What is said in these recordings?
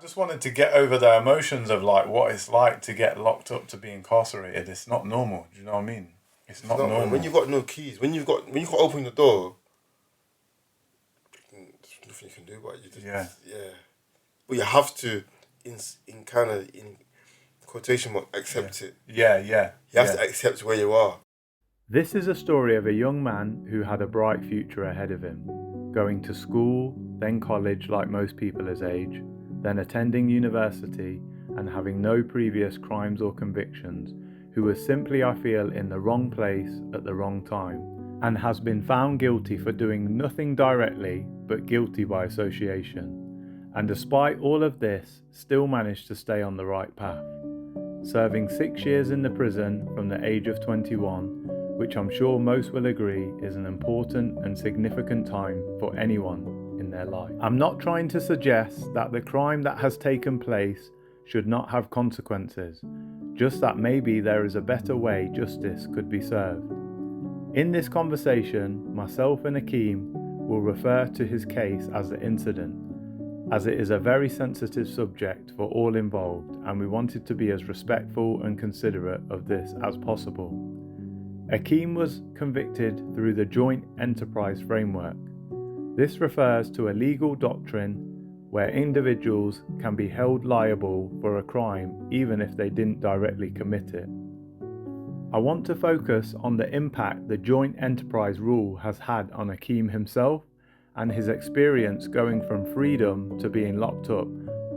just wanted to get over the emotions of like what it's like to get locked up to be incarcerated. It's not normal. Do you know what I mean? It's not normal. Man. When you've got no keys, when you can't open the door, there's nothing you can do about it. Yeah. But you have to, in quotation mark, accept it. Yeah. You have to accept where you are. This is a story of a young man who had a bright future ahead of him, going to school, then college like most people his age, then attending university and having no previous crimes or convictions, who was simply, I feel, in the wrong place at the wrong time, and has been found guilty for doing nothing directly but guilty by association, and despite all of this, still managed to stay on the right path, serving 6 years in the prison from the age of 21, which I'm sure most will agree is an important and significant time for anyone in their life. I'm not trying to suggest that the crime that has taken place should not have consequences, just that maybe there is a better way justice could be served. In this conversation, myself and Akeem will refer to his case as the incident, as it is a very sensitive subject for all involved, and we wanted to be as respectful and considerate of this as possible. Akeem was convicted through the joint enterprise framework. This refers to a legal doctrine where individuals can be held liable for a crime even if they didn't directly commit it. I want to focus on the impact the joint enterprise rule has had on Akeem himself and his experience going from freedom to being locked up,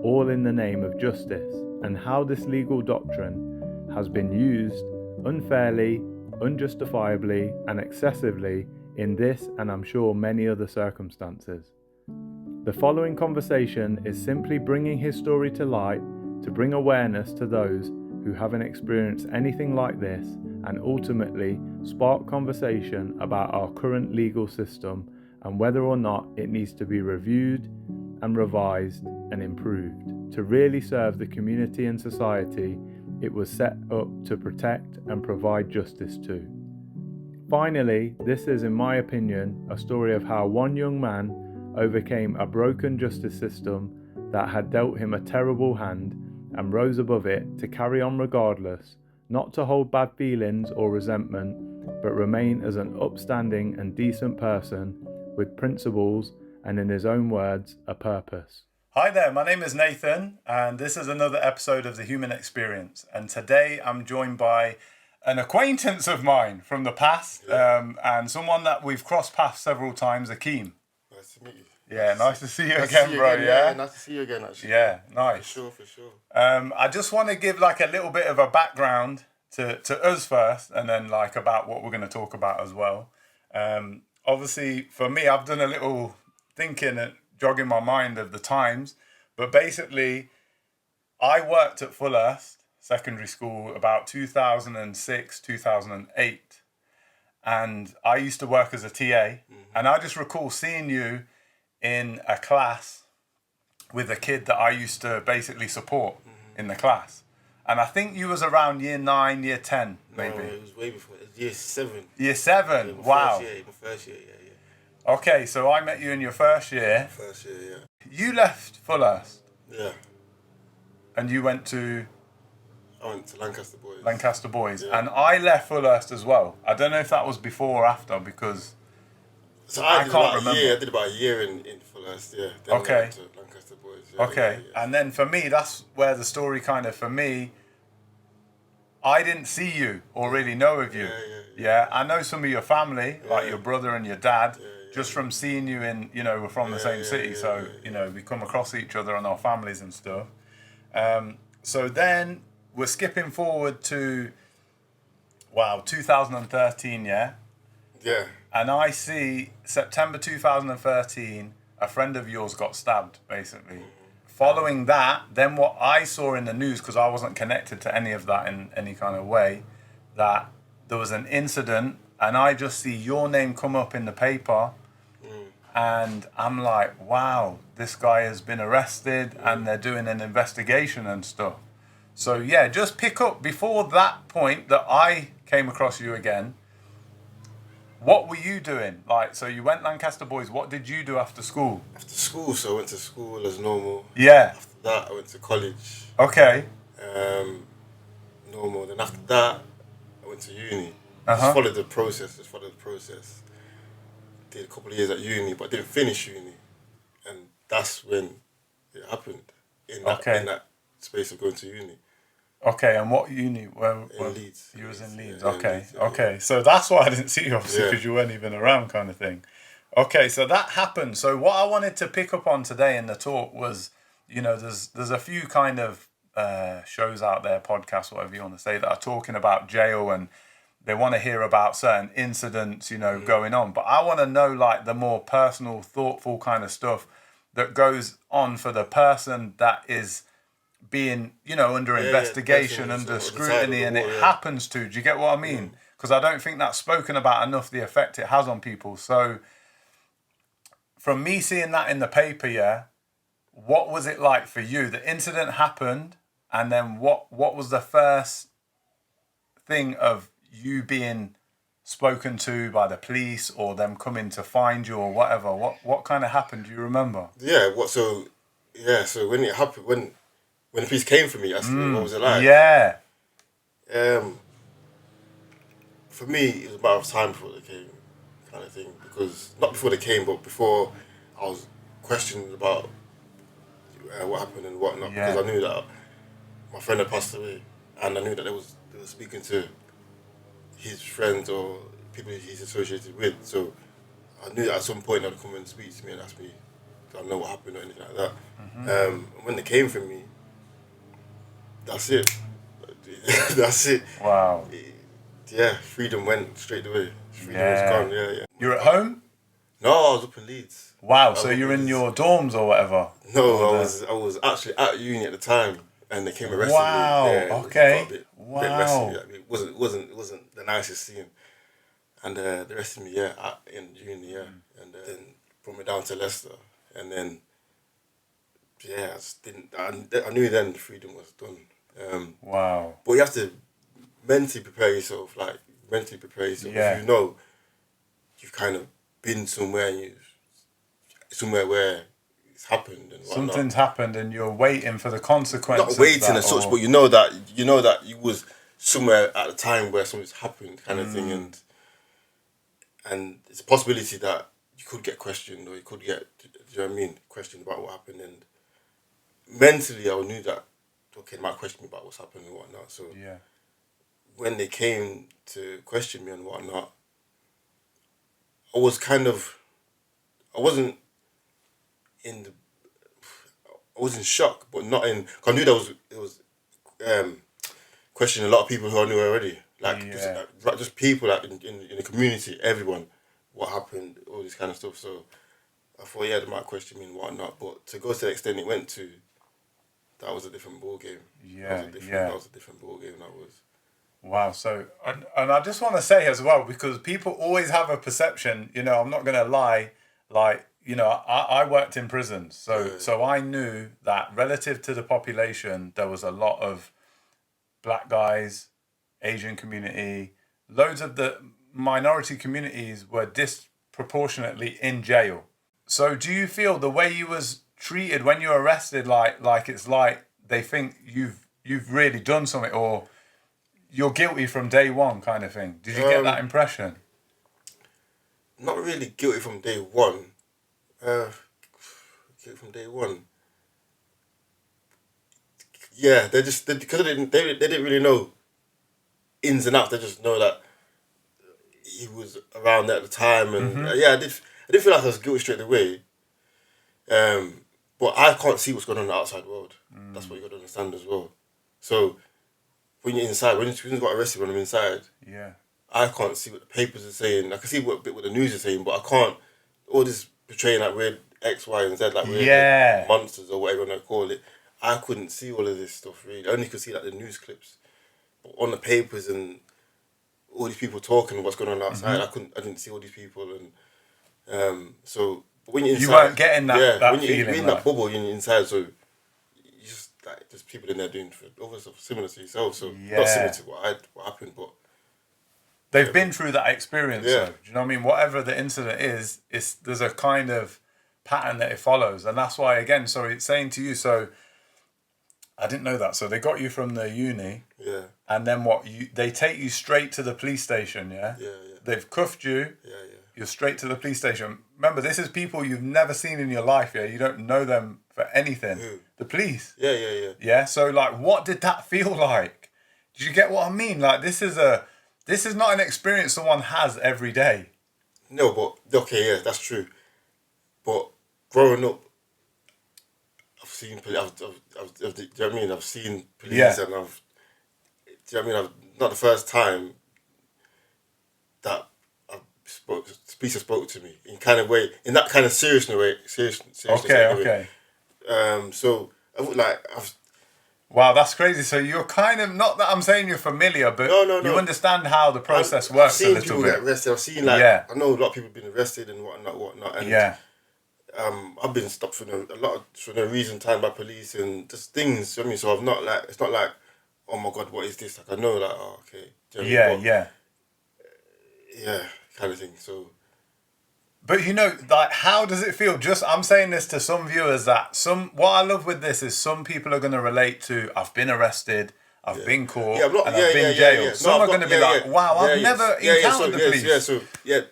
all in the name of justice, and how this legal doctrine has been used unfairly, unjustifiably and excessively in this and I'm sure many other circumstances. The following conversation is simply bringing his story to light to bring awareness to those who haven't experienced anything like this and ultimately spark conversation about our current legal system and whether or not it needs to be reviewed and revised and improved to really serve the community and society it was set up to protect and provide justice to. Finally, this is, in my opinion, a story of how one young man overcame a broken justice system that had dealt him a terrible hand and rose above it to carry on regardless, not to hold bad feelings or resentment, but remain as an upstanding and decent person with principles and, in his own words, a purpose. Hi there, my name is Nathan, and this is another episode of The Human Experience. And today I'm joined by an acquaintance of mine from the past, and someone that we've crossed paths several times, Akeem. Nice to meet you. Yeah, nice to see you again, bro. Yeah, nice to see you again, actually. Yeah, nice. For sure. I just want to give like a little bit of a background to us first, and then like about what we're going to talk about as well. Obviously, for me, I've done a little thinking and jogging my mind of the times, but basically I worked at Fulhurst Secondary School about 2006, 2008, and I used to work as a TA, and I just recall seeing you in a class with a kid that I used to basically support in the class, and I think you was around year 9, year 10, maybe. No, it was way before. It was year 7. Year 7, yeah, wow. My first year, yeah. Okay, so I met you in your first year. First year, yeah. You left Fulhurst. Yeah. And you went to? I went to Lancaster Boys. Lancaster Boys. Yeah. And I left Fulhurst as well. I don't know if that was before or after because so I can't remember. I did about a year in Fulhurst, yeah. Then okay. I went to Lancaster Boys. Yeah, okay. Yeah. And then for me, that's where the story kind of, for me, I didn't see you or really know of you. Yeah. I know some of your family, like your brother and your dad, just from seeing you in, we're from the same city. So, we come across each other and our families and stuff. So then we're skipping forward to, 2013, yeah? Yeah. And I see September 2013, a friend of yours got stabbed, basically. Following that, then what I saw in the news, because I wasn't connected to any of that in any kind of way, that there was an incident, and I just see your name come up in the paper, and I'm like, wow, this guy has been arrested, and they're doing an investigation and stuff. So yeah, just pick up before that point that I came across you again. What were you doing? Like, so you went Lancaster Boys. What did you do after school? After school, so I went to school as normal. Yeah. After that, I went to college. Okay. Normal. Then after that, I went to uni. Uh-huh. Just followed the process. Did a couple of years at uni, but didn't finish uni. And that's when it happened. In that space of going to uni. Okay, and what uni? In Leeds. You was in Leeds. Yeah, Okay, Leeds, yeah. okay. So that's why I didn't see you, obviously, because you weren't even around, kind of thing. Okay, so that happened. So what I wanted to pick up on today in the talk was, you know, there's a few kind of shows out there, podcasts, whatever you want to say, that are talking about jail, and they want to hear about certain incidents, you know, going on. But I want to know, like, the more personal, thoughtful kind of stuff that goes on for the person that is being, you know, under investigation, under scrutiny, and it happens to. Do you get what I mean? Because I don't think that's spoken about enough, the effect it has on people. So from me seeing that in the paper, what was it like for you? The incident happened, and then what was the first thing of you being spoken to by the police or them coming to find you or whatever? What kind of happened? Do you remember? So when it happened, when the police came for me, asked me what was it like. Yeah. For me, it was a matter of time before they came, kind of thing. Because not before they came, but before I was questioned about what happened and whatnot. Yeah. Because I knew that my friend had passed away, and I knew that they were speaking to his friends or people he's associated with. So I knew that at some point they would come and speak to me and ask me, do I know what happened or anything like that. When they came for me, that's it. That's it. Wow. Yeah, freedom went straight away. Freedom was gone, yeah. You're at home? No, I was up in Leeds. Wow, so you're in your dorms or whatever? No, I was actually at uni at the time, and they came arrested me. Wow, Yeah, okay. Bit messy. Like, it wasn't the nicest scene. And they arrested me, in uni, and then brought me down to Leicester, and then I just didn't. I knew then the freedom was done. Wow. But you have to mentally prepare yourself. If you know you've kind of been somewhere where it's happened and whatnot. Something's happened and you're waiting for the consequences. Not waiting as such, but you know that you was somewhere at a time where something's happened, kind of thing, and it's a possibility that you could get questioned or you could get, do you know what I mean, questioned about what happened. And mentally, I knew that they might question me about what's happened and whatnot. So when they came to question me and whatnot, I was in shock, but not in. Cause I knew it was questioning a lot of people who I knew already, just people in the community, everyone, what happened, all this kind of stuff. So I thought, they might question me and whatnot, but to go to the extent it went to, that was a different ball game. That was a different ball game. That was. Wow. So, and I just want to say as well, because people always have a perception, you know, I'm not going to lie, like, you know, I worked in prisons. So I knew that relative to the population, there was a lot of black guys, Asian community, loads of the minority communities were disproportionately in jail. So do you feel the way you was treated when you were arrested, like it's like they think you've really done something, or you're guilty from day one, kind of thing? Did you get that impression? Not really guilty from day one. Guilty from day one. Yeah, because they didn't really know ins and outs. They just know that he was around there at the time, and I did feel like I was guilty straight away. But I can't see what's going on in the outside world. That's what you got to understand as well. So when you're inside, when you got arrested, when I'm inside, I can't see what the papers are saying. I can see what the news is saying, but I can't. All this portraying like we're X, Y, and Z, like we're monsters or whatever you want to call it. I couldn't see all of this stuff really. I only could see like the news clips, but on the papers and all these people talking what's going on outside. I didn't see all these people, and so. But when you're inside, you weren't getting that when feeling. You're in that bubble, you're inside, so you just like there's people in there doing other stuff similar to yourself. So not similar to what happened, but They've been through that experience. Yeah. So, do you know what I mean? Whatever the incident is, there's a kind of pattern that it follows. And that's why, again, sorry, it's saying to you, so I didn't know that. So they got you from the uni. Yeah. And then what? They take you straight to the police station, yeah? Yeah. They've cuffed you. Yeah. You're straight to the police station. Remember, this is people you've never seen in your life, yeah? You don't know them for anything. Who? The police. Yeah. Yeah? So, like, what did that feel like? Did you get what I mean? Like, this is not an experience someone has every day. No, but, okay, yeah, that's true. But growing up, I've seen police, do you know what I mean? I've seen police and do you know what I mean? Not the first time that police have spoke to me in kind of way, in that kind of seriousness way. Okay. So I've. Wow, that's crazy. So you're kind of, not that I'm saying you're familiar, but No. you understand how the process works. I've seen people get arrested. I've seen I know a lot of people have been arrested and whatnot. And I've been stopped for no reason, timed by police and just things. You know what I mean, so I've not it's not like, oh my God, what is this? Like I know, like, oh, okay. Do you know what I mean? Yeah, kind of thing. So, but you know, like, how does it feel? I'm saying this to some viewers that what I love with this is some people are going to relate to, I've been arrested, I've been caught, and I've been jailed. Some are going to be like, wow, I've never encountered the police.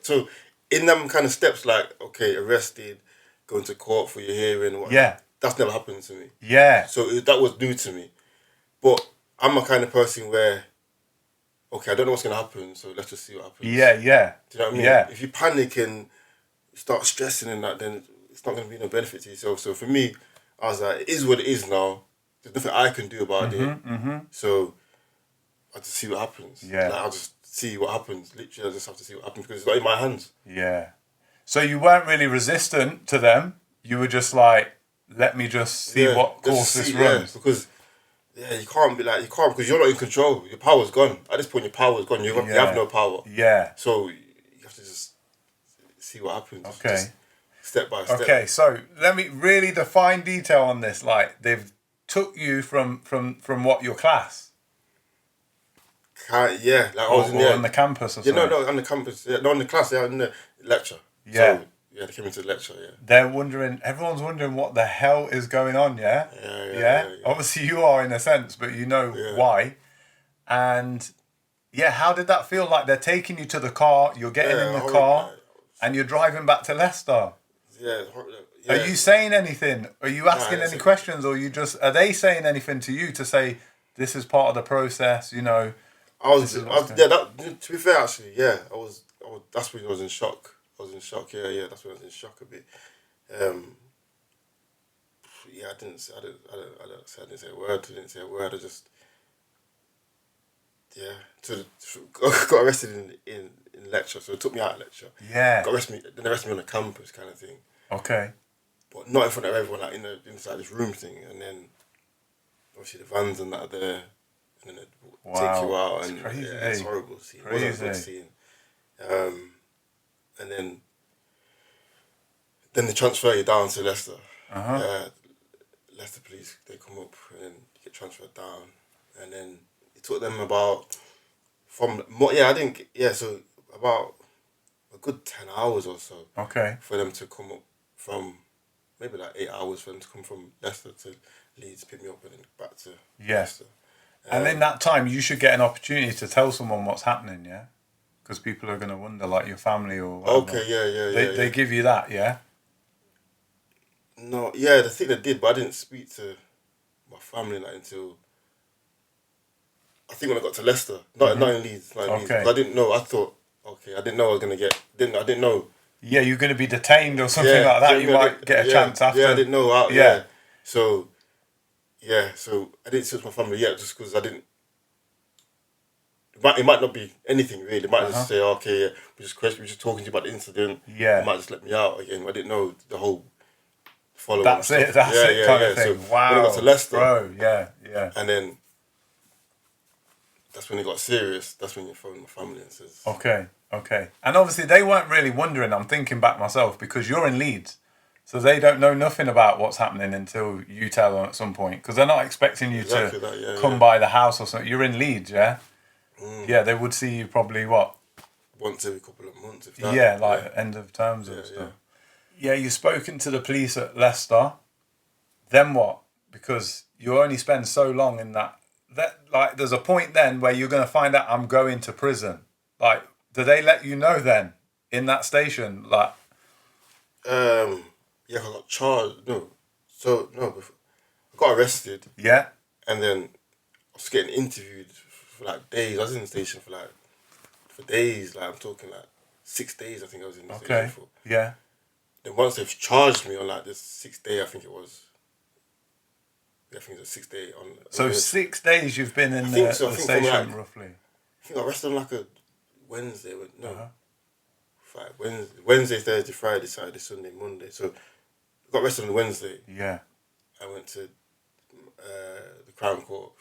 So in them kind of steps, like, okay, arrested, going to court for your hearing, that's never happened to me. Yeah. So that was new to me. But I'm a kind of person where, okay, I don't know what's going to happen, so let's just see what happens. Yeah. Do you know what I mean? Yeah. If you panic and start stressing and that, then it's not going to be no benefit to yourself. So for me, I was like, it is what it is now. There's nothing I can do about it. So I just see what happens. Yeah. Like, I'll just see what happens. Literally, I just have to see what happens because it's not in my hands. Yeah. So you weren't really resistant to them. You were just like, let me just see what course this runs. Because you can't because you're not in control. Your power's gone. At this point, your power's gone. You have no power. Yeah. So you have to just see what happens. Okay. Just step by step. Okay, so let me really define detail on this. Like, they've took you from what, your class? Like I was on the campus or something? No, on the campus. Yeah, no, in the class. Yeah, in the lecture. Yeah. So, they came into the lecture. Yeah. Everyone's wondering what the hell is going on. Yeah. Yeah. Obviously, you are in a sense, but you know why. And how did that feel? Like they're taking you to the car. You're getting in the car. And you're driving back to Leicester. Yeah. Are you saying anything? Are you asking any questions, or are they saying anything to you to say this is part of the process? You know. To be fair, actually, I was. That's when I was in shock. That's when I was in shock a bit. I didn't say a word. I just. Got arrested in lecture, so it took me out of lecture. Yeah. Arrested me on the campus kind of thing. Okay. But not in front of everyone, like inside this room thing, and then obviously the vans and that are there, and then they take you out, and it's horrible to see. It wasn't a good scene. And then they transfer you down to Leicester. Leicester police, they come up and then you get transferred down, and then it took them about so about a good 10 hours or so. Okay. For them to come up from maybe like 8 hours for them to come from Leicester to Leeds, pick me up and then back to Leicester. And in that time, you should get an opportunity to tell someone what's happening, yeah? Because people are going to wonder, like your family or whatever. Okay, They give you that, yeah? No, the thing they did, but I didn't speak to my family until I think when I got to Leicester. Not in Leeds. Leeds. I didn't know. I thought, I didn't know I was going to get... I didn't know. Yeah, you're going to be detained or something like that. You might get a chance after. Yeah, I didn't know. So I didn't speak to my family yet just because I didn't... It might not be anything really. They might just say, we're just talking to you about the incident. Yeah. They might just let me out again. I didn't know the whole follow-up. That's it kind of thing. So wow. when I got to Leicester... Bro, yeah. And then that's when it got serious. That's when you phone my family and says... Okay. And obviously they weren't really wondering, I'm thinking back myself, because you're in Leeds. So they don't know nothing about what's happening until you tell them at some point. Because they're not expecting you to come by the house or something. You're in Leeds, yeah? Yeah, they would see you probably, once every couple of months. If that. Yeah, like end of terms and stuff. Yeah, you've spoken to the police at Leicester. Then what? Because you only spend so long in that. Like, there's a point then where you're going to find out I'm going to prison. Like, do they let you know then in that station? Like, yeah, I got charged. No, I got arrested. Yeah. And then I was getting interviewed for like days. I was in the station for days. Like, I'm talking like 6 days. I think I was in the station for. Yeah. Then once they've charged me on like this 6th day, I think it was. I think it was the 6th day on. So 6 days you've been in the station, like, roughly. I think I arrested on like a Wednesday. Wednesday, Thursday, Friday, Saturday, Sunday, Monday. So I got arrested on Wednesday. Yeah. I went to the Crown Court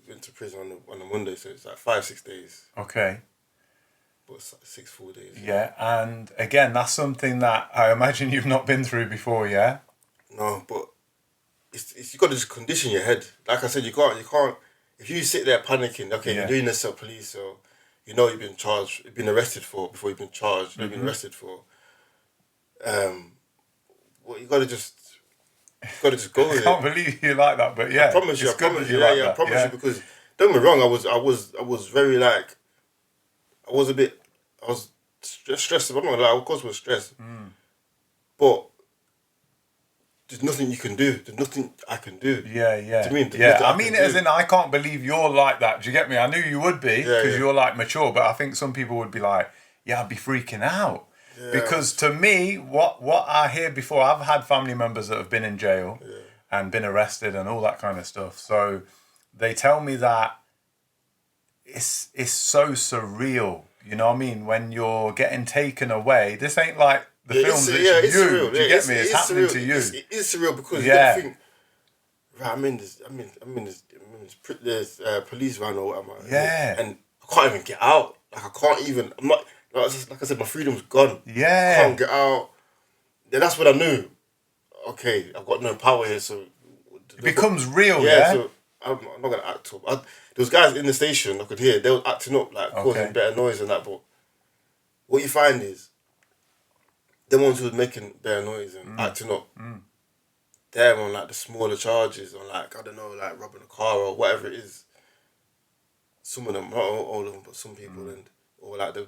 went to prison on the Monday. So it's like 5-6 days. Okay. But it's like 6 full days. Yeah, and again, that's something that I imagine you've not been through before, yeah? No, but it's you got to just condition your head. Like I said, you can't. If you sit there panicking, okay, you're doing this at police, so you know you've been charged, you've been arrested for before you've been charged, you've been arrested for. Well, you got to just go with it. I can't believe you like that, but yeah, I promise you, I promise you, because don't get me wrong, I was very like, I was stressed. I'm not gonna lie, of course I was stressed, but there's nothing you can do. There's nothing I can do. Yeah. Do you mean? I mean it as in I can't believe you're like that. Do you get me? I knew you would be because you're like mature, but I think some people would be like, yeah, I'd be freaking out. Yeah. Because to me, what I hear before, I've had family members that have been in jail and been arrested and all that kind of stuff. So they tell me that it's so surreal. You know what I mean? When you're getting taken away, this ain't like the films. It's you. Surreal. Do you get me? It's happening surreal. to you. It is surreal because you gotta think. Right, I'm in this police van or whatever. Yeah. And I can't even get out. Like I can't even. I'm not. Like I said, my freedom's gone. Yeah. I can't get out. Then that's when I knew. Okay, I've got no power here, so it becomes real. Yeah. So I'm not gonna act up. There was guys in the station I could hear. They were acting up, like causing better noise and that. But what you find is, the ones who was making better noise and acting up, they're on like the smaller charges, on like I don't know, like robbing a car or whatever it is. Some of them, not all of them, but some people, or like the.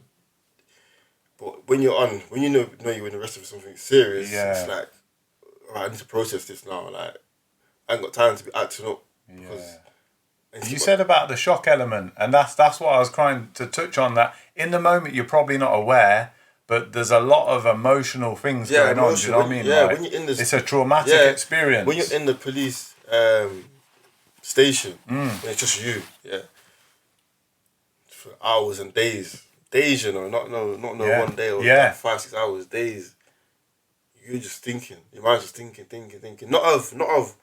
But when you know you're in arrested for something serious, it's like, alright, I need to process this now. Like, I ain't got time to be acting up. You said about the shock element, and that's what I was trying to touch on. That in the moment you're probably not aware, but there's a lot of emotional things going on. Do you know what I mean? Yeah, like, when you're in this, it's a traumatic experience. When you're in the police station, when it's just you, for hours and days. Days, you know, not 1 day or like 5-6 hours, days. You're just thinking. Your mind's just thinking. Not of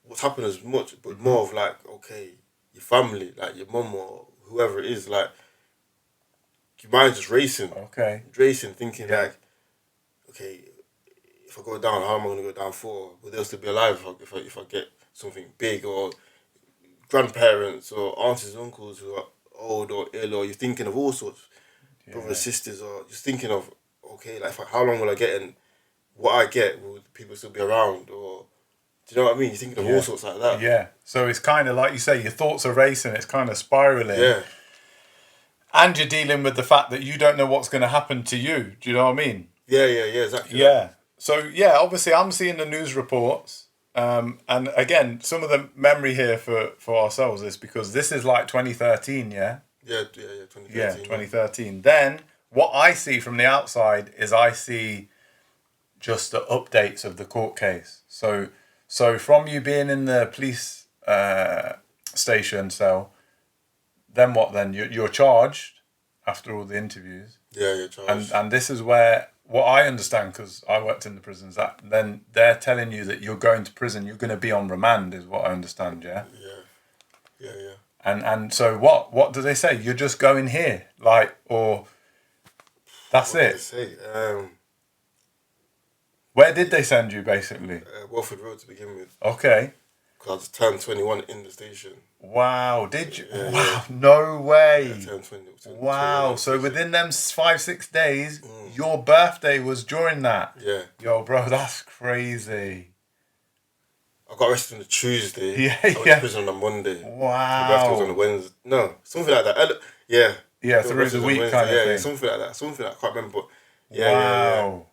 what's happened as much, but more of like, okay, your family, like your mum or whoever it is, like your mind's just racing. Okay. Racing, thinking like, okay, if I go down, how am I gonna go down for? Will they still be alive if I get something big, or grandparents or aunties and uncles who are old or ill, or you're thinking of all sorts, brothers, sisters, or just thinking of, okay, like how long will I get, and what I get, will people still be around, or do you know what I mean? You're thinking of all sorts like that. Yeah. So it's kind of like you say, your thoughts are racing. It's kind of spiraling. Yeah. And you're dealing with the fact that you don't know what's going to happen to you. Do you know what I mean? Yeah, exactly. Yeah. So obviously I'm seeing the news reports. And again, some of the memory here for ourselves is because this is like 2013, Yeah, 2013. Yeah, 2013. Then what I see from the outside is I see just the updates of the court case. So from you being in the police station cell, then what then? You're charged after all the interviews. Yeah, you're charged. And this is where, what I understand, because I worked in the prisons, that then they're telling you that you're going to prison, you're going to be on remand, is what I understand, yeah? Yeah. And so what do they say? You're just going here, like, or that's what it? Did they say? Where did they send you, basically? Welford Road to begin with. Okay. because I just turned 21 in the station. Wow, did you? Yeah, wow, no way. Yeah, I turned 20. Wow, so within them 5-6 days, your birthday was during that. Yeah. Yo, bro, that's crazy. I got arrested on a Tuesday. Yeah, I went to prison on a Monday. Wow. My birthday was on a Wednesday. No, something like that. Yeah. Yeah, through the week kind of thing. Something like that. Something like, I can't remember. But wow.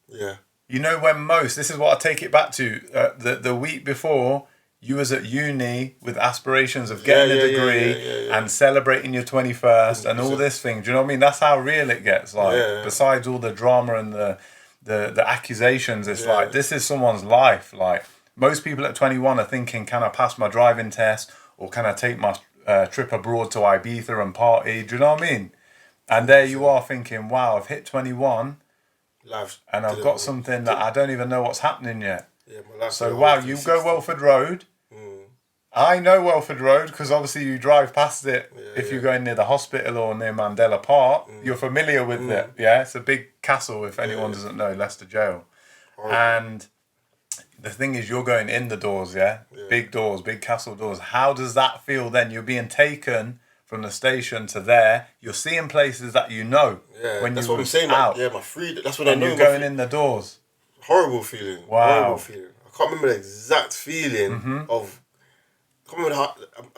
Yeah. You know when this is what I take it back to, the week before, you was at uni with aspirations of getting a degree and celebrating your 21st and all this thing. Do you know what I mean? That's how real it gets. Like, besides all the drama and the accusations, it's like, this is someone's life. Like, most people at 21 are thinking, can I pass my driving test, or can I take my trip abroad to Ibiza and party? Do you know what I mean? And there you are thinking, wow, I've hit 21 and I've got something that I don't even know what's happening yet. Yeah, my life. So wow, you go Welford Road. I know Welford Road because obviously you drive past it if you're going near the hospital or near Mandela Park. You're familiar with it. Yeah, it's a big castle if anyone doesn't know, Leicester Jail. Horrible. And the thing is, you're going in the doors, big doors, big castle doors. How does that feel then? You're being taken from the station to there. You're seeing places that you know. Yeah, when that's you what I'm saying. Out. Like, my freedom. That's what I know. You're going in the doors. Horrible feeling. Wow. Horrible feeling. I can't remember the exact feeling of. I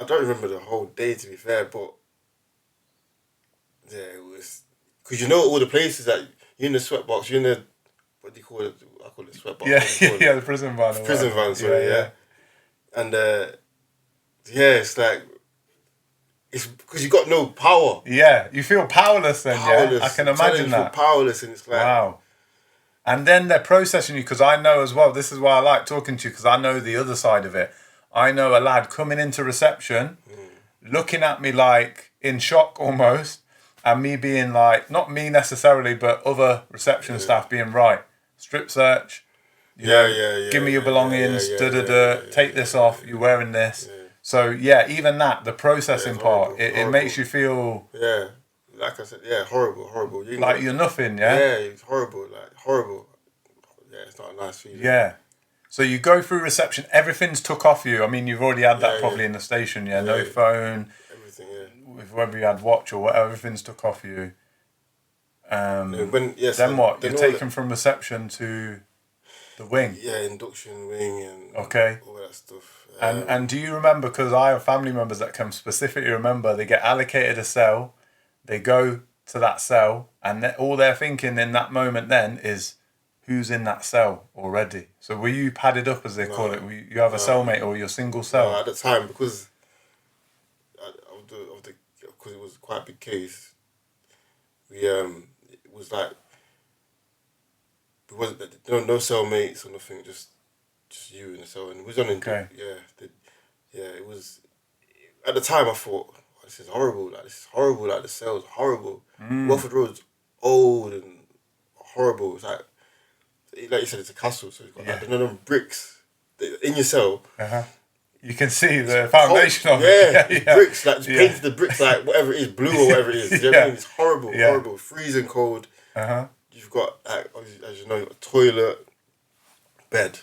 don't remember the whole day, to be fair, but yeah, it was because you know all the places that you're in the sweatbox. You're in the what do you call it? I call it sweatbox. Yeah, the prison van. Prison van, sorry, yeah. And it's like it's because you got no power. Yeah, you feel powerless then. Powerless. Yeah, I can imagine that. You feel powerless, and it's like wow. And then they're processing you because I know as well. This is why I like talking to you because I know the other side of it. I know a lad coming into reception, looking at me like in shock almost, and me being like, not me necessarily, but other reception staff being right. Strip search, give me your belongings, take this off, you're wearing this. Yeah. So even that, the processing part, it makes you feel... Yeah, like I said, horrible. You're nothing, Yeah, it's horrible, horrible. Yeah, it's not a nice feeling. Yeah. So you go through reception, everything's took off you. I mean, you've already had that probably in the station, no phone. Everything, whether you had watch or whatever, everything's took off you. Then what? You're taken from reception to the wing. Yeah, induction wing and all that stuff. And do you remember, because I have family members that can specifically remember, they get allocated a cell, they go to that cell, and all they're thinking in that moment then is, who's in that cell already? So were you padded up, as they call it? You have a cellmate or your single cell? No, at the time, because it was quite a big case, it was like, it wasn't no cellmates or nothing, just you in the cell. And it was on it was, at the time I thought, this is horrible, the cell's horrible. Welford Road's old and horrible. It's like you said, it's a castle, so you've got like them bricks in your cell. You can see the foundation of it. Bricks, like painted the bricks like whatever it is, blue or whatever it is. You know what I mean? It's horrible, freezing cold. You've got, like, as you know, you've got a toilet, bed,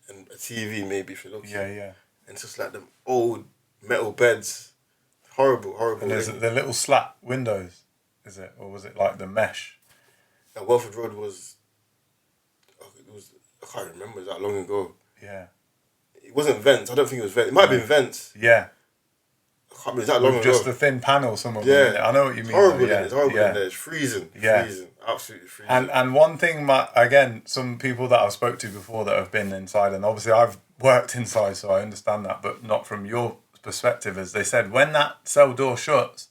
and a TV maybe if you're lucky. And it's just like them old metal beds. Horrible. And there's the little slat windows, is it? Or was it like the mesh? And Welford Road was, I can't remember, it was that long ago. Yeah. It wasn't vents. I don't think it was vents. It might have been vents. Yeah. I can't remember. It's that long ago. Just a thin panel, some of them. I know what you mean. It's horrible in there. It's freezing. Freezing. Absolutely freezing. And one thing, again, some people that I've spoke to before that have been inside, and obviously I've worked inside, so I understand that, but not from your perspective, as they said, when that cell door shuts,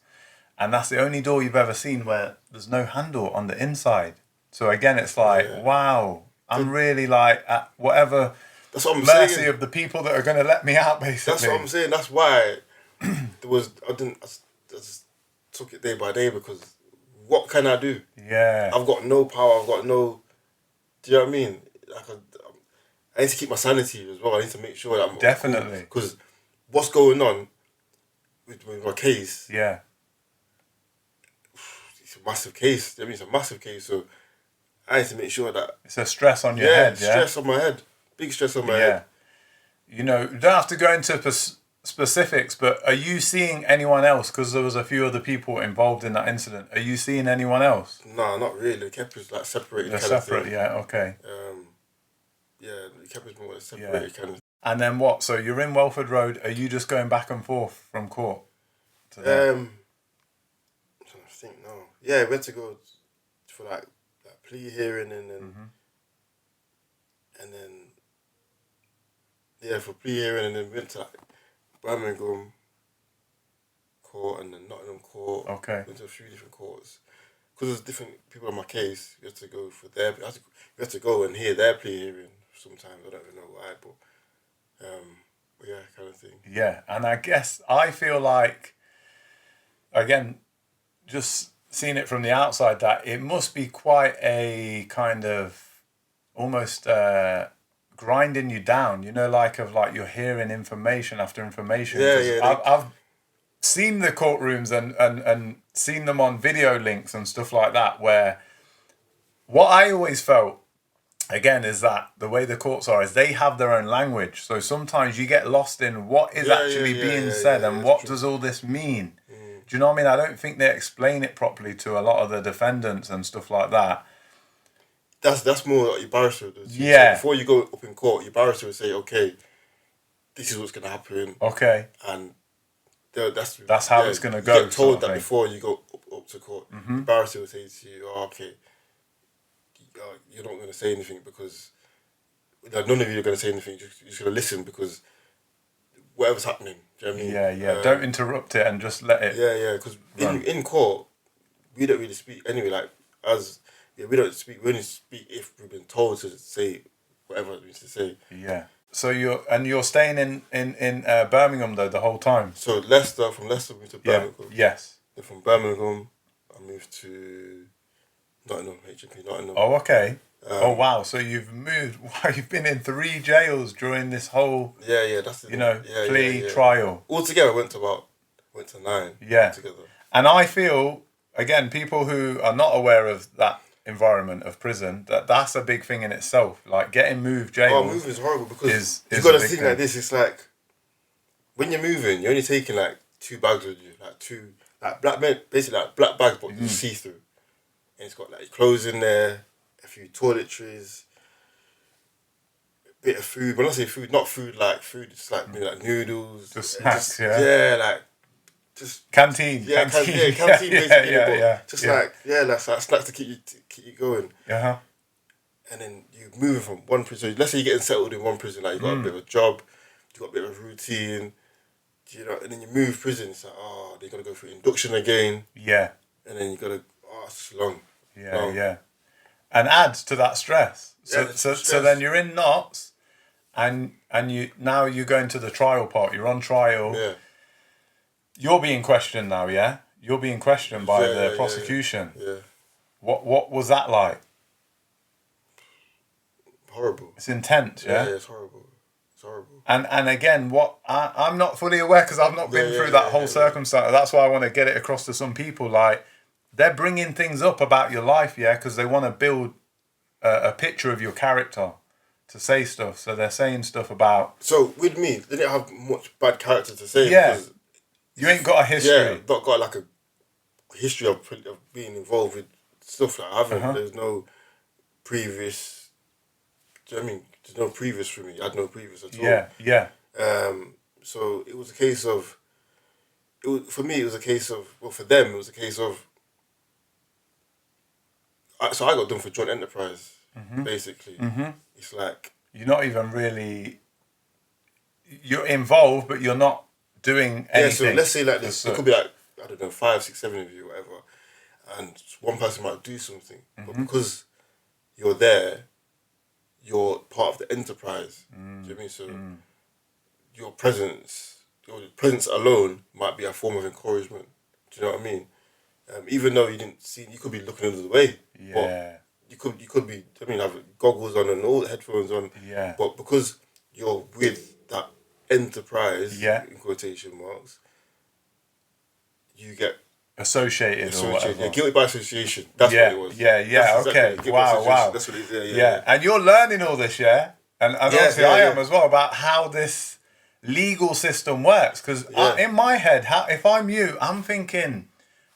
and that's the only door you've ever seen where there's no handle on the inside. So again, it's like, wow, I'm really like at whatever mercy of the people that are going to let me out, basically. That's what I'm saying. That's why I just took it day by day, because what can I do? Yeah. I've got no power. I've got no... Do you know what I mean? I need to keep my sanity as well. I need to make sure that I'm... Definitely. Because what's going on with my case... Yeah. It's a massive case. I mean, it's a massive case, so I need to make sure that... It's a stress on your head, stress on my head. Big stress on my head. you don't have to go into specifics, but are you seeing anyone else? Because there was a few other people involved in that incident. Are you seeing anyone else? No, not really. The keppers like separated. They're separate, yeah, okay. Yeah, the keppers more separated kind of. And then what? So you're in Welford Road. Are you just going back and forth from court to there? I'm trying to think now. Yeah, we had to go for like plea hearing and then for plea hearing and then we went to like Birmingham court and then Nottingham court. Okay. Went to a few different courts because there's different people on my case. We had to go for their. We had to go and hear their plea hearing. Sometimes I don't even know why, but yeah, kind of thing. Yeah, and I guess I feel like, again, just seeing it from the outside, that it must be quite a kind of almost grinding you down. Like you're hearing information after information. Yeah. I've seen the courtrooms and seen them on video links and stuff like that. Where what I always felt, again, is that the way the courts are is they have their own language. So sometimes you get lost in what is actually being said and what does all this mean. Do you know what I mean? I don't think they explain it properly to a lot of the defendants and stuff like that. That's more what your barrister does. Yeah. So before you go up in court, your barrister will say, okay, this is what's going to happen. Okay. And that's how it's going to go. You get told that before you go up to court. The barrister will say to you, oh, okay, you're not going to say anything because none of you are going to say anything. You're just going to listen because whatever's happening. Do you know what I mean? Yeah. Don't interrupt it and just let it. Yeah. Because in court, we don't really speak anyway. We don't speak. We only speak if we've been told to say whatever it means to say. Yeah. So you're staying in Birmingham though the whole time. So from Leicester we moved to Birmingham. Yes. Then from Birmingham, I moved to Nottingham, HMP Nottingham. Oh, okay. Oh, wow. So you've moved. Wow, you've been in 3 jails during this whole. Yeah. That's it. Plea trial. Altogether, I went to 9. Yeah. Together. And I feel, again, people who are not aware of that environment of prison, that's a big thing in itself. Like getting moved jails. Oh, moving is horrible because you've got to think like this. It's like when you're moving, you're only taking like 2 bags with you, basically like black bags, but you see through. And it's got like clothes in there, a few toiletries, a bit of food. When I say food, not food like food, it's like maybe like noodles. Just snacks, just canteen. Yeah, canteen basically. Just like snacks to keep you going. Uh-huh. And then you move from one prison. Let's say you're getting settled in one prison, like you got a bit of a job, you got a bit of a routine, and then you move prison. It's like, they got to go through induction again. Yeah. And then you got to, it's long. Yeah. And adds to that stress. So then you're in knots, and you're going to the trial part. You're on trial. Yeah. You're being questioned now, yeah? You're being questioned by the prosecution. Yeah. What was that like? Horrible. It's intense, yeah? Yeah, it's horrible. It's horrible. And again, I'm not fully aware because I've not been through that whole circumstance. That's why I want to get it across to some people. Like, they're bringing things up about your life, yeah? Because they want to build a picture of your character to say stuff. So they're saying stuff about... So, with me, they didn't have much bad character to say. Yeah. You ain't got a history. Yeah, not got like a history of being involved with stuff like I haven't. There's no previous. Do you know what I mean? There's no previous for me. I had no previous at all. Yeah. So it was a case of. For me, it was a case of. Well, for them, it was a case of. So I got done for joint enterprise, basically. It's like you're not even really. You're involved, but you're not doing anything. Yeah, so let's say like this. It could be like, I don't know, 5, 6, 7 of you, whatever. And one person might do something. But because you're there, you're part of the enterprise. Do you know what I mean? So your presence alone might be a form of encouragement. Do you know what I mean? Even though you didn't see, you could be looking under the way. Yeah. But you could be, have goggles on and all the headphones on. Yeah. But because you're with that enterprise, in quotation marks, you get associated or whatever. Yeah, guilty by association. That's what it was. Yeah, That's okay. Exactly. Wow. That's what it is. Yeah. And you're learning all this, yeah? and obviously I am as well, about how this legal system works. Because in my head, if I'm you, I'm thinking,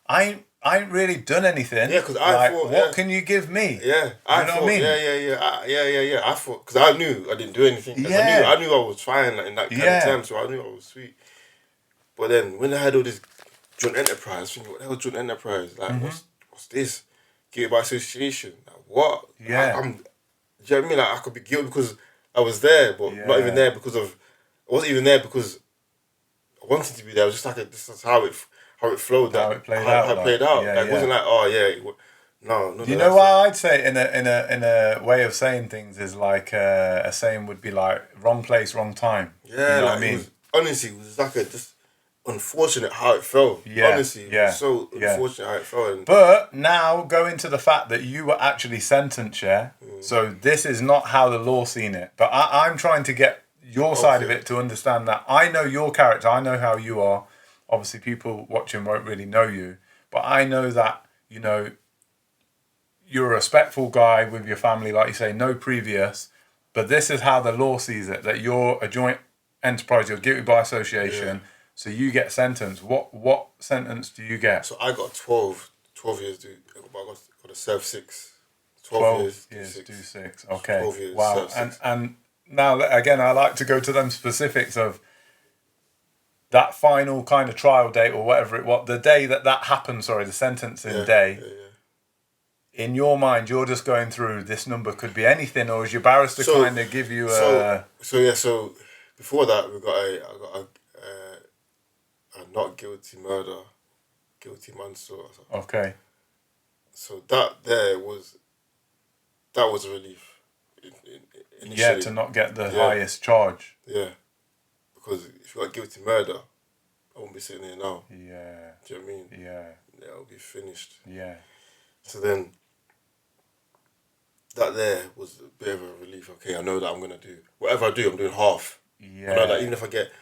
I ain't really done anything. Yeah, because I thought, what can you give me? Yeah, I thought, what I mean? Yeah. I thought, because I knew I didn't do anything. Yeah. I knew I was fine in that kind of term, so I knew I was sweet. But then when I had all this joint enterprise, thinking, what the hell joint enterprise? Like, what's this? Guilty by association? Like, what? Yeah. Do you know what I mean? Like, I could be guilty because I was there, but not even there because of. I wasn't even there because I wanted to be there. It was just like this is how it flowed. How it played out. How it played out. It wasn't like, oh yeah. No. You know what I'd say in a way of saying things is like a saying would be like wrong place, wrong time. Yeah, you know like what I mean? It was like just unfortunate how it fell. Yeah, honestly, it was so unfortunate how it fell. But now going to the fact that you were actually sentenced, so this is not how the law seen it. But I'm trying to get your side of it to understand that I know your character, I know how you are. Obviously, people watching won't really know you, but I know that, you know, you're a respectful guy with your family, like you say, no previous. But this is how the law sees it, that you're a joint enterprise, you're guilty by association, so you get sentenced. What sentence do you get? So I got 12 years, dude. I got a serve 6. 12 years, do 6. Okay. 12 years, wow. serve 6. And now, again, I like to go to them specifics of that final kind of trial date or whatever it was, the day that happened, the sentencing day. Yeah. In your mind, you're just going through, this number could be anything, or is your barrister kind of give you a... So before that, I got a not guilty murder, guilty manslaughter. Okay. So that was a relief. Initially. To not get the highest charge. Yeah. Because if you got guilty murder, I won't be sitting here now. Yeah. Do you know what I mean? Yeah. Yeah, I'll be finished. Yeah. So then, that there was a bit of a relief. Okay, I know that I'm going to do... Whatever I do, I'm doing half. Yeah. I know that even if I get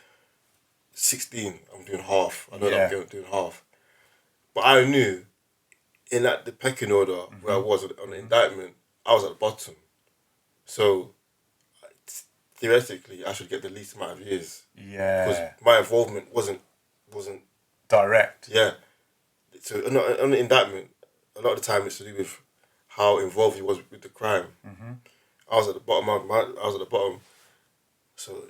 16, I'm doing half. I know that I'm doing half. But I knew, in the pecking order where I was on the indictment, I was at the bottom. So, theoretically, I should get the least amount of years. Yeah. Because my involvement wasn't direct. Yeah. So on the indictment, a lot of the time it's to do with how involved he was with the crime. Mm-hmm. I was at the bottom. I was at the bottom. So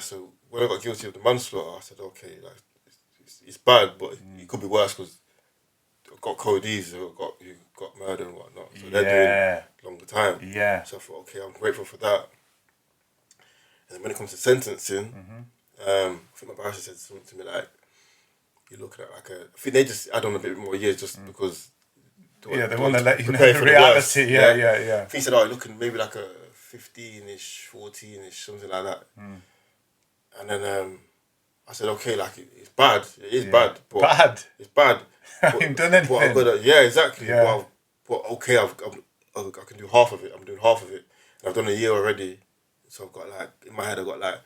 So when I got guilty of the manslaughter, I said, okay, like it's bad, but it could be worse because I got codees, you got murder and whatnot. So they're doing longer time. Yeah. So I thought, okay, I'm grateful for that. And then when it comes to sentencing, I think my barrister said something to me like, you're looking at I think they just add on a bit more years just because... they want to let you know the reality. Yeah. I think he said, oh, you're looking maybe like a 15-ish, 14-ish, something like that. And then I said, okay, like it's bad. It is bad. But it's bad. I haven't done anything. But I've got exactly. Yeah. But okay, I can do half of it. I'm doing half of it. And I've done a year already. So I've got like, in my head, I've got like,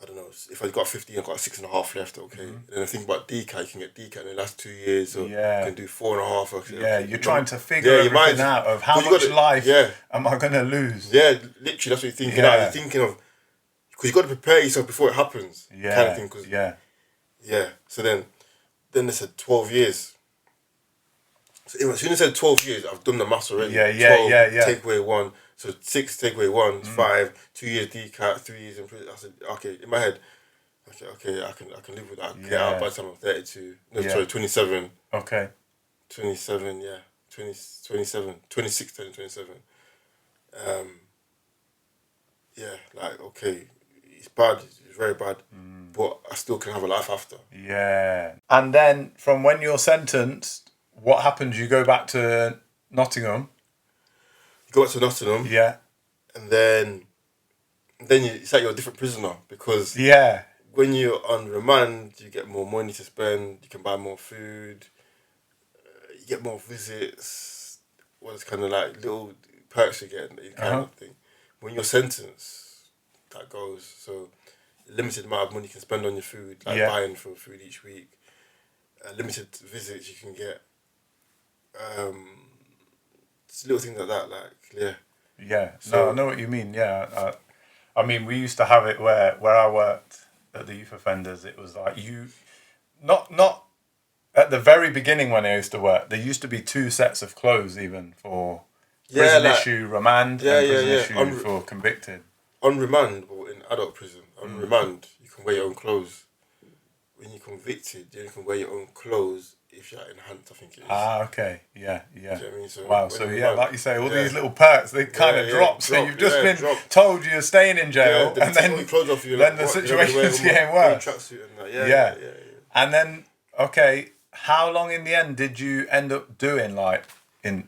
I don't know, if I've got 15, I've got 6.5 left, okay. And then I think about DCAT, you can get DCAT in the last 2 years, so you can do 4.5. Okay, you're trying to figure everything out of how much life am I going to lose? Yeah, literally, that's what you're thinking out. You're thinking of, because you've got to prepare yourself before it happens, kind of thing. So then they said 12 years. So as soon as I said 12 years, I've done the maths already. 12, take away 1. So 6, take away 1, 5, 2 years DCAT, 3 years in prison. I said, okay, in my head, okay, I can live with that. Get out by the time I'm 32. No, sorry, 27. Okay. 27, 27, 26, 27. Like, okay, it's bad, it's very bad, but I still can have a life after. Yeah. And then from when you're sentenced, what happens? You go back to Nottingham. Go back to Nottingham. Yeah. And then it's like you're a different prisoner because when you're on remand, you get more money to spend, you can buy more food, you get more visits, it's kind of like little perks you get, kind of thing. When you're sentenced, that goes. So limited amount of money you can spend on your food, like buying for food each week. Limited visits you can get. It's little things like that, Yeah. So- No, I know what you mean. Yeah. I mean, we used to have it where I worked at the youth offenders. It was like not at the very beginning when I used to work. There used to be 2 sets of clothes even for prison issue remand and prison issue for convicted. On remand, or in adult prison, on remand, you can wear your own clothes. When you're convicted, you can wear your own clothes if you're enhanced, I think it is. Okay. Yeah. Do you know what I mean? So Wow. when So you're yeah, remand- like you say, all these little perks, they kind of drop. So you've just been told you're staying in jail, then and they take then all your clothes off you, then like, the what? situation's You're getting wearing worse. tracksuit and that. And then, okay, how long in the end did you end up doing, like, in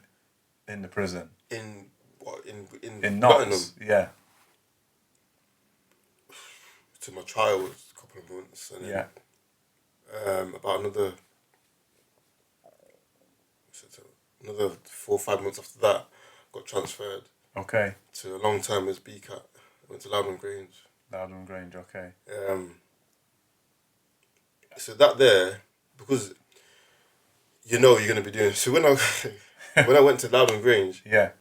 the prison? In what? In Nottingham? Nottingham? Yeah. To my trial was a couple of months, and then about another 4 or 5 months after that, got transferred Okay. to a long time as BCAT. I went to Loudon Grange. Loudon Grange, okay. So that there, because you know you're gonna be doing. So when I went to Loudon Grange, Yeah.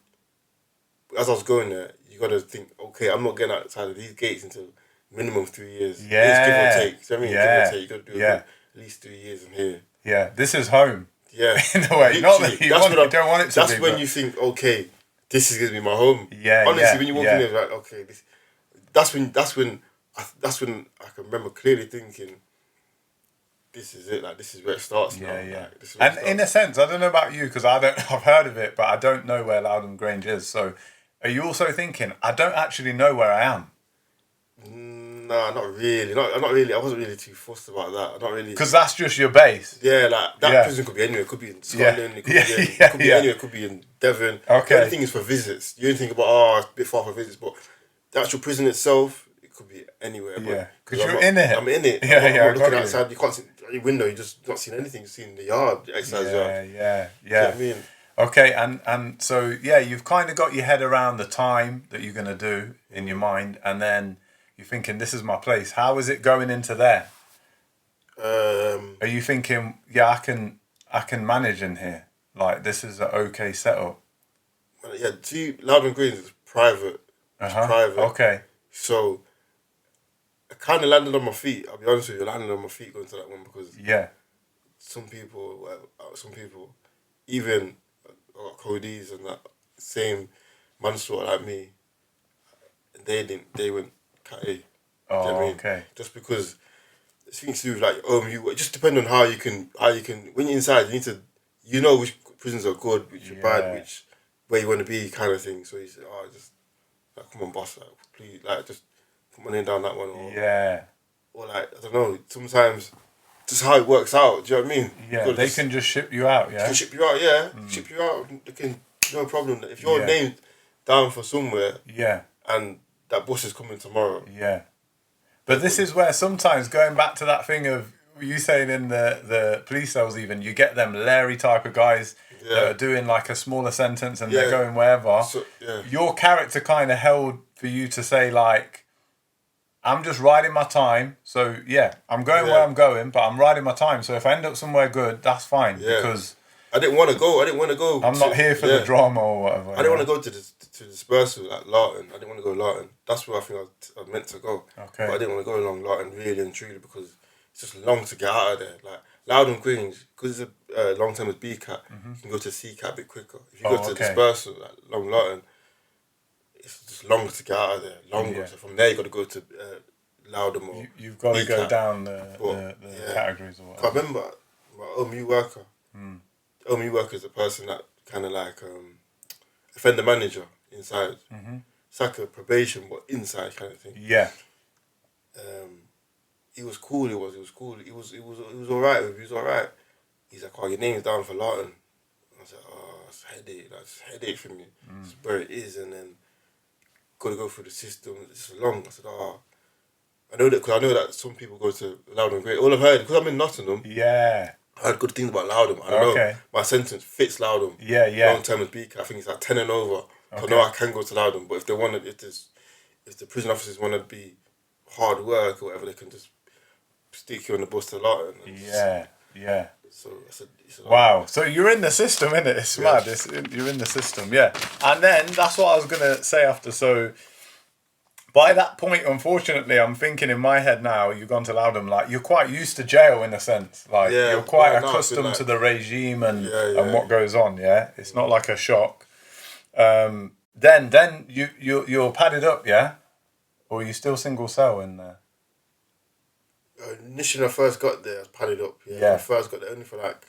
as I was going there, you got to think, okay, I'm not getting outside of these gates until minimum 3 years. Yeah. It's give or take. So I mean, Yeah. give or take, you got to do Yeah. at least 3 years in here. Yeah. This is home. Yeah. In a way. Not that Literally, you that's don't want it to That's be. when but- you think, okay, this is gonna be my home. Yeah. Honestly, when you walk yeah. in there, like, okay, this. That's when I can remember clearly thinking, this is it. Like, this is where it starts now. Yeah. Like, this is where it And in a starts. sense, I don't know about you because I've heard of it, but I don't know where Loudon Grange is. So, are you also thinking I don't actually know where I am? Nah, not really. Not really. I wasn't really too fussed about that. Not really. Because that's just your base. Yeah, like that Yeah. prison could be anywhere. It could be in Scotland. Yeah. It could Yeah, be, in, yeah, it could be yeah. anywhere. It could be in Devon. Okay. The only thing is for visits. You don't think about it's a bit far for visits, but the actual prison itself, it could be anywhere. Yeah, because 'cause you're in it. I'm in it. Yeah, I'm yeah, I not got looking you. outside. You can't see your window. You just not seeing anything. You're seeing the yard, the exercise yard. Yeah. Do you know what I mean? Okay, and so yeah, you've kind of got your head around the time that you're gonna do in your mind, and then you're thinking, "This is my place." How is it going into there? Are you thinking, "Yeah, I can manage in here. Like this is an okay setup." Yeah, see, Loudon Green is private. It's private. Okay. So I kind of landed on my feet. I'll be honest with you, I landed on my feet going to that one because Yeah. some people, even Cody's and that same manslaughter like me, they went cat A. Oh, Do you know what I mean? okay. Just because it's things to do with like it just depend on how you can when you're inside you need to which prisons are good, which are bad, which where you want to be kind of thing. So you say, just like come on boss, like please like just put my name down that one or like I don't know, sometimes just how it works out, do you know what I mean? Yeah, they can just ship you out, They can ship you out, ship you out. They can, no problem. If your name's down for somewhere, and that bus is coming tomorrow, But this is where sometimes going back to that thing of you saying in the police cells, even you get them Larry type of guys that are doing like a smaller sentence and they're going wherever. So, your character kind of held for you to say like, I'm just riding my time. So I'm going where I'm going, but I'm riding my time. So if I end up somewhere good, that's fine because I didn't want to go. I'm not here for the drama or whatever. I didn't want to go to dispersal like Larton. I didn't want to go Larton. That's where I think I was meant to go. Okay. But I didn't want to go along Larton really and truly because it's just long to get out of there. Like Loudon Grange, because it's a long term as BCAT, you can go to CCAT a bit quicker. If you go to dispersal like Long Larton, it's just long to get out of there. Longer. So from there you got to go to Loudon or you've got to go BCAT. down the categories or whatever. I remember my OMU worker. OMU worker is a person that kind of like offender manager inside. It's like a probation, but inside kind of thing. Yeah. He was cool. He was cool. He was all right. He was all right. He's like, "Oh, your name's down for Larton." I was like, "Oh, it's a headache. That's a headache for me. It's where it is, and then got to go through the system. It's long." I said, "Oh, I know that because I know that some people go to Loudon Great. All I've heard because I'm in Nottingham. Yeah. I heard good things about Loudon. I don't know. My sentence fits Loudon. Yeah. Long term as BCAT. I think it's like 10 and over. I know I can go to Loudon, but if they want to, if the prison officers want to be hard work or whatever, they can just stick you on the bus to Loudon. Yeah. So it's a Wow. So you're in the system, innit? It's mad. You're in the system, yeah. And then that's what I was gonna say after. So by that point, unfortunately, I'm thinking in my head now, you've gone to Loudon, like you're quite used to jail in a sense. Like you're quite accustomed to the regime and what goes on, yeah? It's not like a shock. Then you're padded up, yeah? Or are you still single cell in there? Initially, when I first got there, I was padded up. Yeah. When I first got there, only for like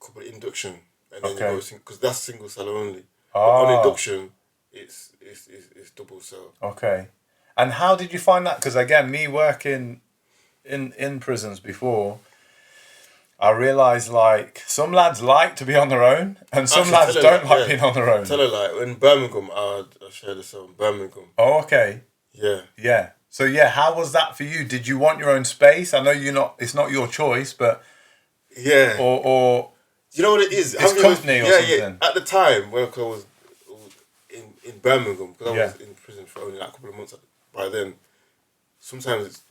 a couple of induction, and then you go because that's single cell only. But on induction, it's double cell. Okay. And how did you find that? Because again, me working in prisons before, I realised like some lads like to be on their own, and some lads don't like being on their own. Tell her like in Birmingham, I shared a cell in Birmingham. Oh, okay. Yeah. Yeah. So yeah, how was that for you? Did you want your own space? I know it's not your choice, but yeah. Or you know what it is? It's company or something. Yeah. At the time when I was in Birmingham, because I was in prison for only like a couple of months by then, sometimes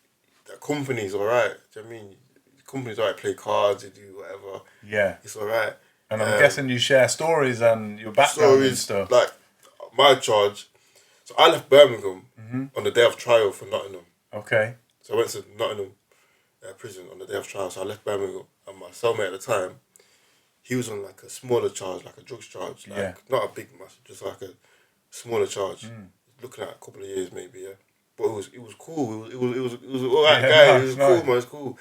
the company's alright. Do you know what I mean? The company's alright, play cards, you do whatever. Yeah. It's alright. And I'm guessing you share stories and your background and stuff. Like my charge. So I left Birmingham on the day of trial for Nottingham. Okay. So I went to Nottingham prison on the day of trial. So I left Birmingham, and my cellmate at the time, he was on like a smaller charge, like a drugs charge, like not a big massive, just like a smaller charge. Looking at a couple of years maybe, yeah. But it was cool. It was alright guy. It was cool, man. It was cool,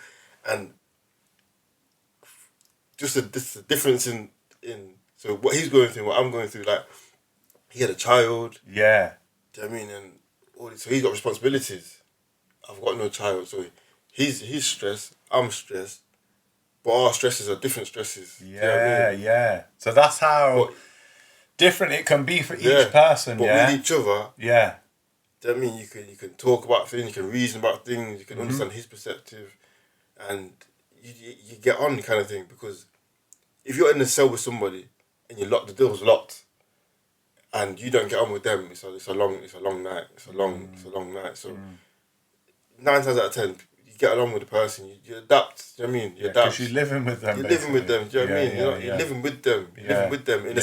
and just the difference in so what he's going through, what I'm going through. Like he had a child. Yeah. Do you know what I mean? And so he's got responsibilities. I've got no child, so he's stressed. I'm stressed. But our stresses are different stresses. Yeah, you know what I mean? Yeah. So that's how different it can be for each person. But with each other, do you know what I mean? You can talk about things, you can reason about things, you can understand his perspective, and you get on kind of thing. Because if you're in a cell with somebody and the door's locked, and you don't get on with them, it's a long night. It's a long night. So 9 times out of 10. Get along with the person, you adapt. Do you know what I mean? You adapt. Because you're living with them. You're living with them. Do you know what I mean? You're living with them. You're living with them in a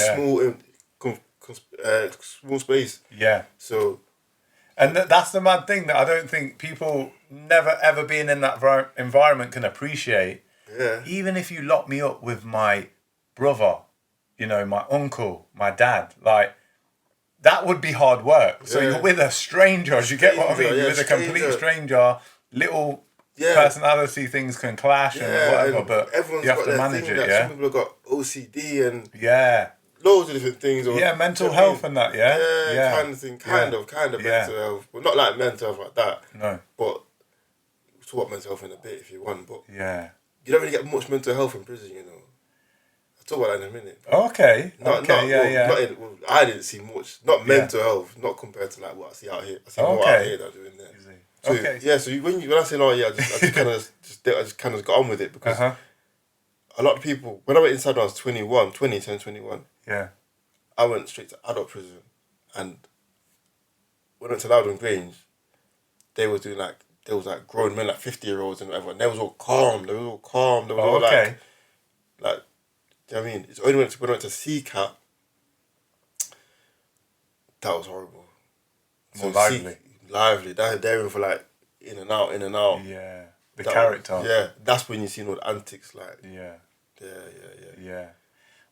small space. Yeah. So, and that's the mad thing that I don't think people never ever being in that environment can appreciate. Yeah. Even if you lock me up with my brother, my uncle, my dad, like that would be hard work. So you're with a stranger. You get what I mean? You're with a complete stranger. Little. Personality things can clash and whatever, but you have to manage it. Some people have got OCD and loads of different things. Or, mental health and that. Kind of thing. Kind of mental health, but not like mental health like that. No, but we'll talk about mental health in a bit if you want. But you don't really get much mental health in prison, I'll talk about that in a minute. Okay. I didn't see much. Not mental health, not compared to like what I see out here. I see more out here than I do in there. So, so when I say I just kind of got on with it because a lot of people, when I went inside when I was 21, I went straight to adult prison, and when I went to Loudon Grange, there was grown men, like 50-year-olds and whatever, and they was all calm. They were all like, do you know what I mean? It's only when I went to CCAT, that was horrible. More lively. Lively. They're in for like in and out. Yeah. The character. Yeah. That's when you see all the antics like. Yeah.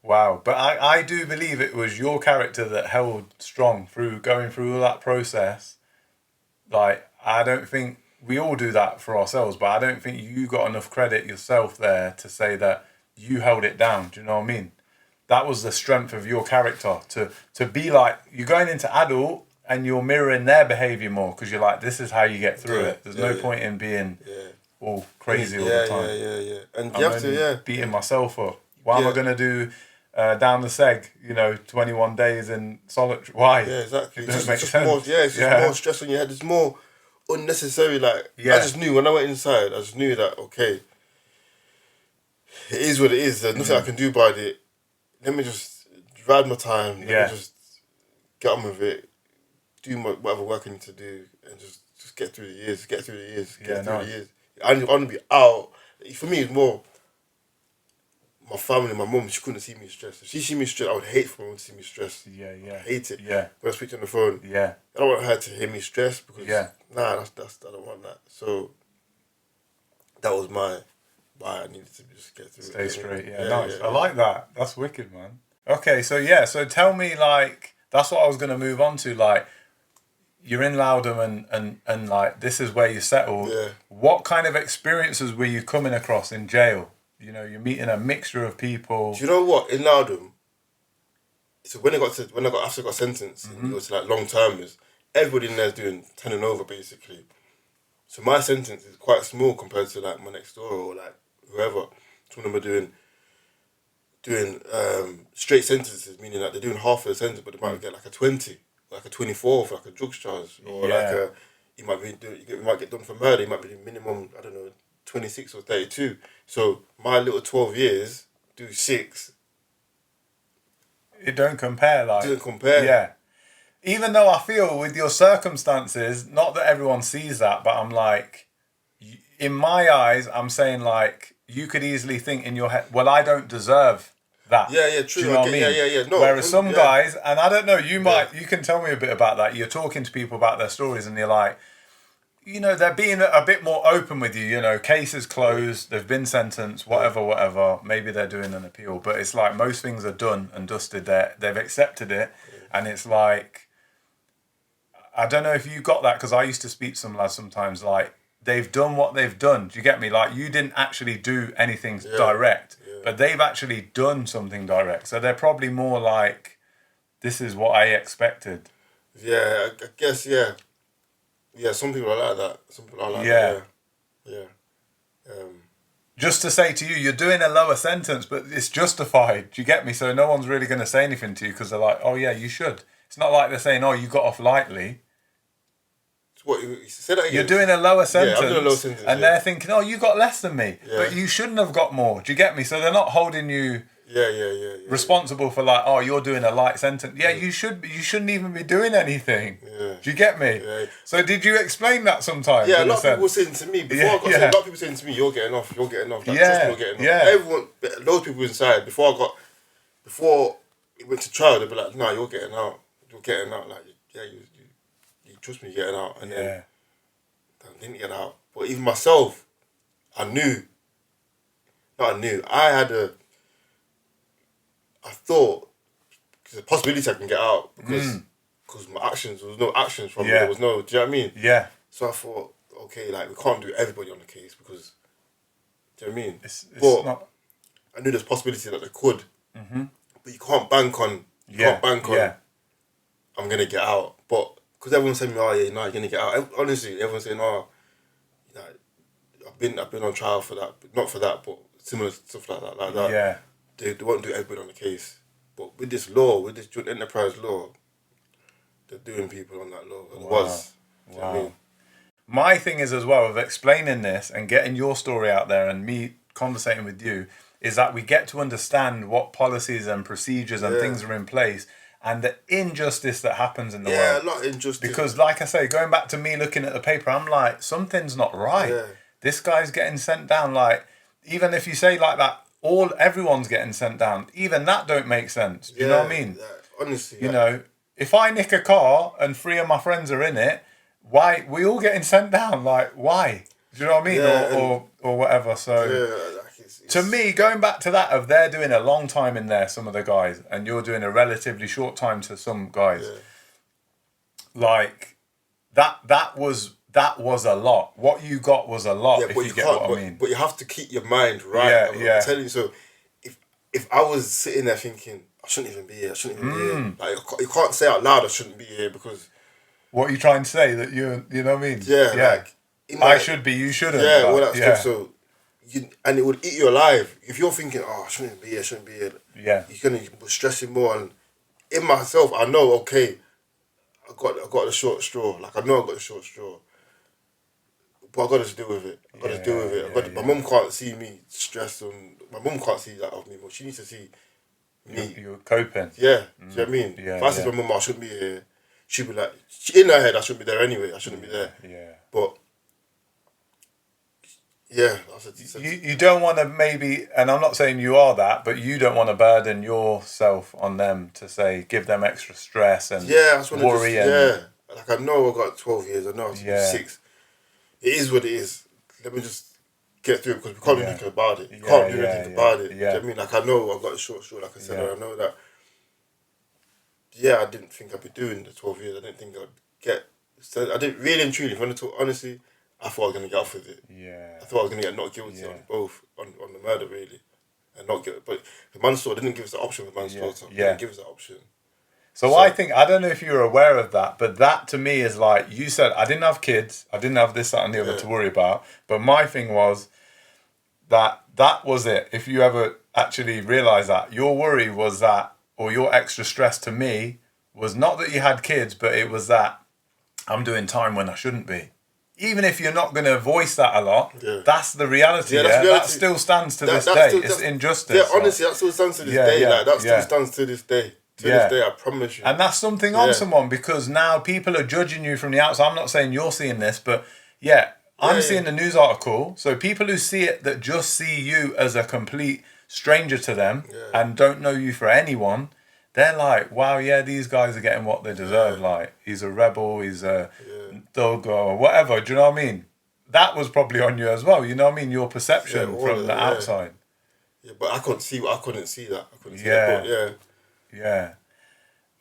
Wow. But I do believe it was your character that held strong through going through all that process. Like, I don't think we all do that for ourselves, but I don't think you got enough credit yourself there to say that you held it down. Do you know what I mean? That was the strength of your character to be like, you're going into adult and you're mirroring their behaviour more because you're like, this is how you get through it. There's no point in being all crazy all the time. Yeah. And you have to, beating myself up. Why am I going to do down the seg, 21 days in solitary? Why? Yeah, exactly. It doesn't make sense. It's just more stress on your head. It's more unnecessary. Like, I just knew when I went inside, I just knew that, okay, it is what it is. There's nothing I can do about it. Let me just ride my time. Let me just get on with it. Do whatever work I need to do and just get through the years. I want to be out For me, it's more my family, my mum. She couldn't see me stressed. If she see me stressed, I would hate for my mum to see me stressed. Yeah. I hate it. Yeah. When I speak to her on the phone, Yeah. I don't want her to hear me stressed because nah, that's I don't want that. So that was why I needed to just get through Stay it. straight. Yeah, nice. I like that. That's wicked, man. Okay, so tell me, like, that's what I was gonna move on to. Like, you're in Loudham and like this is where you settled. Yeah. What kind of experiences were you coming across in jail? You know, you're meeting a mixture of people. Do you know what in Loudham? So when after I got sentenced, and it was like long termers. Everybody in there is doing 10 and over basically. So my sentence is quite small compared to like my next door or like whoever. Some of them are doing straight sentences, meaning that they're doing half of the sentence, but they might get like a 20, like a 24 for like a drugs charge, or like you might get done for murder. You might be doing minimum, I don't know, 26 or 32. So my little 12 years do 6. It don't compare, like. It doesn't compare. Yeah. Even though I feel with your circumstances, not that everyone sees that, but I'm like, in my eyes, I'm saying like, you could easily think in your head, well, I don't deserve that. Yeah, true. Do you know what I mean? Yeah. No, whereas some guys, and I don't know, you can tell me a bit about that. You're talking to people about their stories and you're like, you know, they're being a bit more open with you, you know, case is closed, they've been sentenced, whatever, maybe they're doing an appeal, but it's like most things are done and dusted there. They've accepted it, and it's like, I don't know if you got that, because I used to speak to some lads sometimes, like, they've done what they've done. Do you get me? Like, you didn't actually do anything direct, but they've actually done something direct. So they're probably more like, this is what I expected. Yeah, I guess, yeah. Yeah, some people are like that. Some people are like that, yeah. Just to say to you, you're doing a lower sentence, but it's justified. Do you get me? So no one's really going to say anything to you because they're like, oh, yeah, you should. It's not like they're saying, oh, you got off lightly. What, you say that again? You're doing a lower sentence, I'm doing a lower sentence, and they're thinking, oh, you got less than me, but you shouldn't have got more. Do you get me? So they're not holding you responsible for like, oh, you're doing a light sentence. Yeah, you should. You shouldn't even be doing anything. Yeah. Do you get me? Yeah. So did you explain that sometimes? Yeah, a lot of people were saying to me before I got a lot of people saying to me, "You're getting off. You're getting off." Like, trust me, you're getting off. Yeah. Everyone, loads of people inside before it went to trial, they'd be like, "No, you're getting out. You're getting out." Like, yeah, you trust me, you're getting out, and then I didn't get out. But even myself, I thought there's a possibility I can get out because my actions, there was no actions from me. There was no, do you know what I mean? Yeah. So I thought, okay, like we can't do everybody on the case because, do you know what I mean? It's but not... I knew there's possibility that they could, but you can't bank on. I'm gonna get out, but because everyone's saying, "Oh yeah, no, you're gonna get out." Honestly, everyone's saying, "Oh, you know, I've been on trial for that, but not for that, but similar stuff like that." Yeah. They won't do everybody on the case, but with this law, with this joint enterprise law, they're doing people on that law. It was. Do you know what I mean? My thing is as well of explaining this and getting your story out there and me conversating with you is that we get to understand what policies and procedures and things are in place and the injustice that happens in the world. Yeah, a lot of injustice. Because like I say, going back to me looking at the paper, I'm like, something's not right. Yeah. This guy's getting sent down. Like, even if you say like that, everyone's getting sent down. Even that don't make sense. Do you know what I mean? Honestly. You know, if I nick a car and 3 of my friends are in it, why we all getting sent down? Like, why? Do you know what I mean? Yeah, or whatever. So it's... to me, going back to that of they're doing a long time in there, some of the guys, and you're doing a relatively short time to some guys. Yeah. Like that was a lot. What you got was a lot. If you get what I mean. But you have to keep your mind right. Yeah. I'm telling you. So if I was sitting there thinking I shouldn't even be here, be here. Like you can't say out loud I shouldn't be here because. What are you trying to say? That you know what I mean? Yeah. Like, I should be. You shouldn't. Yeah, all that stuff. So, and it would eat you alive if you're thinking, "Oh, I shouldn't be here. Yeah. You're gonna be stressing more. And in myself, I know. Okay, I got the short straw. Like I know I got the short straw. But I got to deal with it. My mum can't see me stressed, and my mum can't see that of me. But she needs to see me. You're coping. Yeah. Do you know what I mean? Yeah, if I said to my mum, I shouldn't be here. She'd be like, in her head, I shouldn't be there anyway. I shouldn't be there. Yeah. But Yeah. You don't want to maybe, and I'm not saying you are that, but you don't want to burden yourself on them to say, give them extra stress and worry. Like I know I've got 12 years, I know I have to do 6. It is what it is. Let me just get through it because we can't do anything about it. You can't do anything about it. Do you know what I mean? Like I know I've got a short, like I said, and I know that, I didn't think I'd be doing the 12 years. I didn't think I'd get, so I didn't really and truly, if I want to talk honestly, I thought I was going to get off with it. Yeah. I thought I was going to get not guilty on both, on the murder really. And not guilty. But the manslaughter didn't give us the option with manslaughter. They didn't give us the option. So I think, I don't know if you're aware of that, but that to me is like, you said, I didn't have kids, I didn't have this, that and the other to worry about, but my thing was that was it. If you ever actually realise that, your worry was that, or your extra stress to me, was not that you had kids, but it was that I'm doing time when I shouldn't be. Even if you're not going to voice that a lot, that's the reality. That still stands to this day. It's injustice. Yeah, honestly, that still stands to this day. That still stands to this day. To this day, I promise you. And that's something on someone, because now people are judging you from the outside. I'm not saying you're seeing this, but I'm seeing the news article. So people who see it that just see you as a complete stranger to them and don't know you for anyone, they're like, wow, these guys are getting what they deserve. Like, he's a rebel, he's a thug or whatever. Do you know what I mean? That was probably on you as well. You know what I mean? Your perception from the outside. Yeah, but I couldn't see that. I couldn't see that. But, yeah.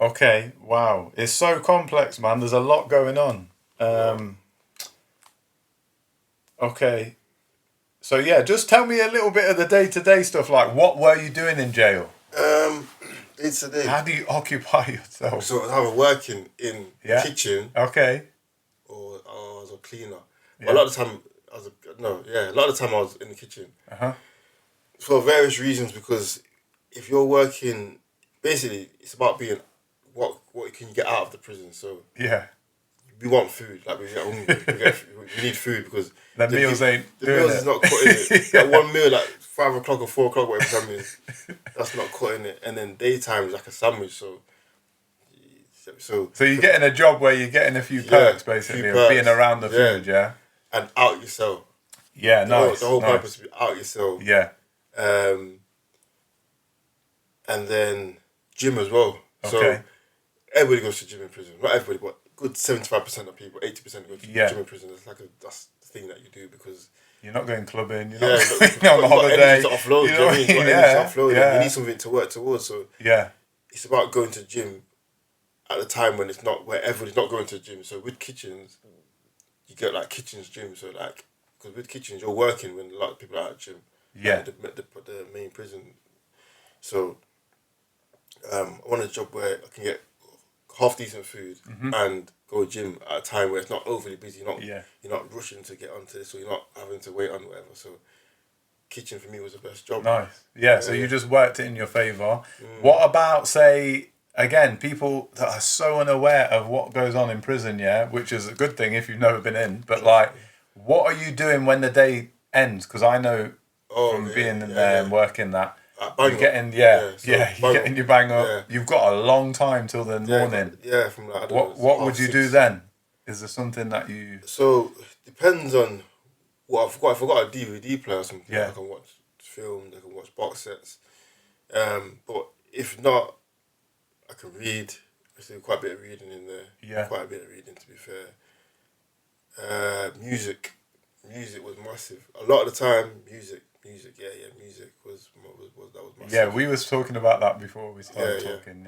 Okay. Wow. It's so complex, man. There's a lot going on. Okay. So just tell me a little bit of the day-to-day stuff. Like, what were you doing in jail? How do you occupy yourself? So I was working in the kitchen. Okay. Or I was a cleaner. But a lot of the time I was in the kitchen. For various reasons, because if you're working, basically it's about being what can you get out of the prison. So we want food, like we get hungry, we need food because the meals is not cutting it. That one meal, like 5 o'clock or 4 o'clock, whatever time it is, that's not cutting it. And then daytime is like a sandwich, so you're getting a job where you're getting a few perks, basically, of being around the food, and out your cell. Yeah, nice. The whole purpose is to be out your cell. Yeah. And then gym as well. Okay. So everybody goes to gym in prison. Not everybody, but good 75% of people, 80% go to gym in prison. That's the thing that you do because you're not going clubbing. You're not going on holiday. To offload. You know what I mean? You've got energy to offload. You need something to work towards. So it's about going to gym at the time when it's not, where everybody's not going to the gym. So with kitchens, you get like kitchens gym. So like, because with kitchens you're working when a lot of people are at the gym. The main prison. So I want a job where I can get half decent food and go gym at a time where it's not overly busy. You're not rushing to get onto this, or you're not having to wait on whatever. So kitchen for me was the best job. Nice. So you just worked it in your favour. What about, say, again, people that are so unaware of what goes on in prison, which is a good thing if you've never been in, but like, what are you doing when the day ends? Because I know from being in there and working that, you're getting you're getting your bang up. You've got a long time till the morning. From like, what would you do then? Is there something that you? So depends on what I've got. If I've got a DVD player or something, I can watch films, I can watch box sets. But if not, I can read. There's quite a bit of reading in there. Yeah. Quite a bit of reading, to be fair. Music was massive. A lot of the time, music was massive. Yeah, we was talking about that before we started talking.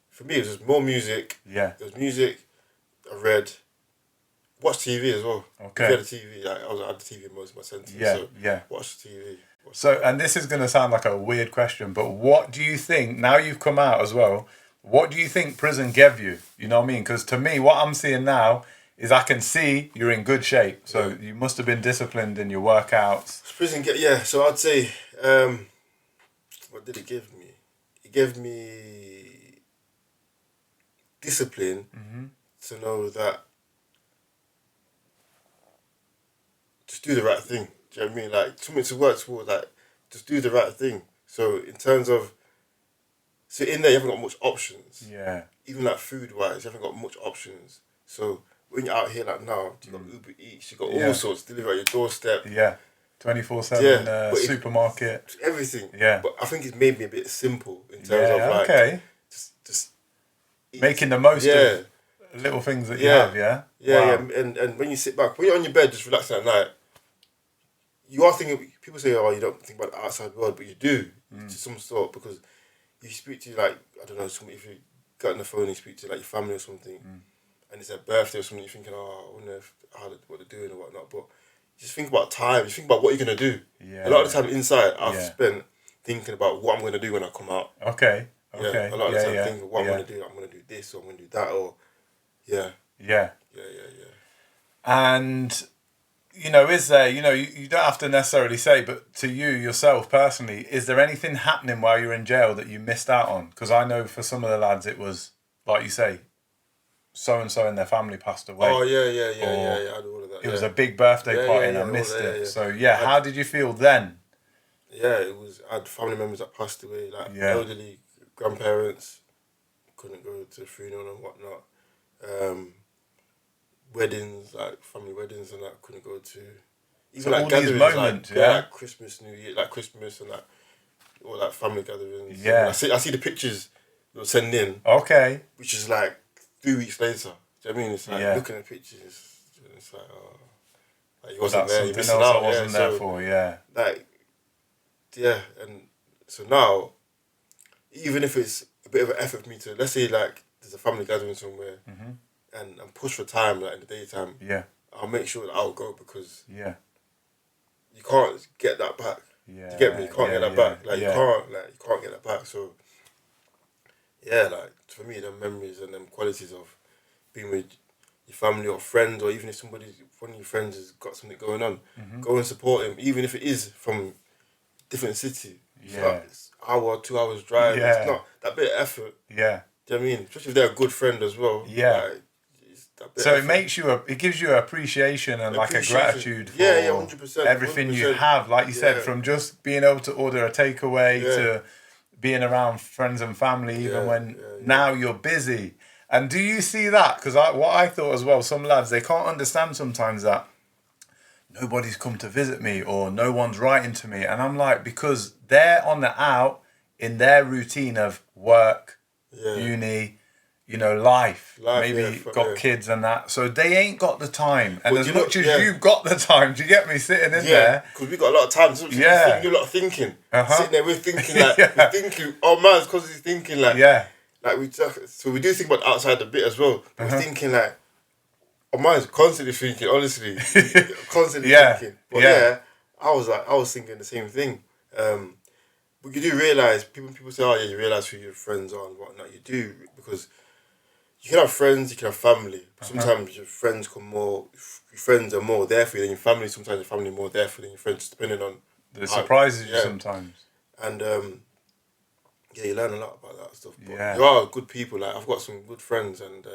For me, it was just more music. Yeah. There was music. I read. Watch TV as well. Okay. If you had a TV, I had the TV in most of my centres. Watch TV. And this is going to sound like a weird question, but what do you think, now you've come out as well, what do you think prison gave you? You know what I mean? Because to me, what I'm seeing now is I can see you're in good shape. So you must have been disciplined in your workouts. Prison, so I'd say, what did it give me? It gave me discipline to know that just do the right thing. Do you know what I mean? Like, something to work towards, like, just do the right thing. So in terms of, in there you haven't got much options. Yeah. Even like food-wise, you haven't got much options. So when you're out here like now, you got Uber Eats, you got all sorts delivered at your doorstep. Yeah, 24/7 supermarket. Everything. Yeah. But I think it's made me a bit simple in terms of like just making the most of little things that you have. Yeah. Yeah. And when you sit back, when you're on your bed, just relaxing at night, you are thinking. People say, "Oh, you don't think about the outside world," but you do to some sort, because you speak to, like, I don't know, somebody, if you got on the phone and you speak to like your family or something, and it's their birthday or something, you're thinking, "Oh, I wonder what they're doing or whatnot." But you just think about time. You think about what you're gonna do. Yeah. A lot of the time inside, I've spent thinking about what I'm gonna do when I come out. Okay. Yeah. A lot of the time thinking what I'm gonna do. I'm gonna do this or I'm gonna do that, or yeah. And, you know, is there, you know, you don't have to necessarily say, but to you yourself personally, is there anything happening while you're in jail that you missed out on? Because I know for some of the lads it was, like you say, so-and-so and their family passed away. Oh, yeah. I had all of that. It was a big birthday party and I missed it. So, how did you feel then? Yeah, I had family members that passed away, like elderly grandparents, couldn't go to the funeral and whatnot. Weddings, like family weddings and that, couldn't go to. Even so like all gatherings, these moments, like Christmas, New Year, like Christmas and that, all like family gatherings. Yeah. I see the pictures they'll send in. Okay. Which is like 3 weeks later. Do you know what I mean? It's like looking at pictures, it's like, oh, like you wasn't there, you missed out. I wasn't there for, Like, and so now, even if it's a bit of an effort for me to, let's say like there's a family gathering somewhere, and I'm pushed for time, like in the daytime, I'll make sure that I'll go, because you can't get that back. Yeah. You get me? You can't get that back. Like you can't get that back. So like for me, the memories and them qualities of being with your family or friends, or even if one of your friends has got something going on, go and support him, even if it is from different city. It's hour, 2 hours drive. It's not that bit of effort. Yeah. Do you know what I mean? Especially if they're a good friend as well. Yeah. Like, so it gives you appreciation and like a gratitude for 100%, everything 100%. you have, like you said, from just being able to order a takeaway to being around friends and family, even when now you're busy. And do you see that? Because what I thought as well, some lads, they can't understand sometimes that nobody's come to visit me or no one's writing to me. And I'm like, because they're on the out in their routine of work, uni, you know, life maybe got kids and that. So they ain't got the time. And as much as you've got the time, do you get me, sitting in there? Because we got a lot of time. So we do a lot of thinking. Sitting there, we're thinking like, we're thinking, oh man, it's because he's thinking like, like so we do think about the outside a bit as well. But we're thinking like, our mind's constantly thinking, honestly. Constantly thinking. But I was thinking the same thing. But you do realise, people say, oh yeah, you realise who your friends are and whatnot. You do, because you can have friends, you can have family. Sometimes your friends are more there for you than your family. Sometimes your family are more there for you than your friends, depending on... It surprises you sometimes. And you learn a lot about that stuff. But you are good people. Like, I've got some good friends, and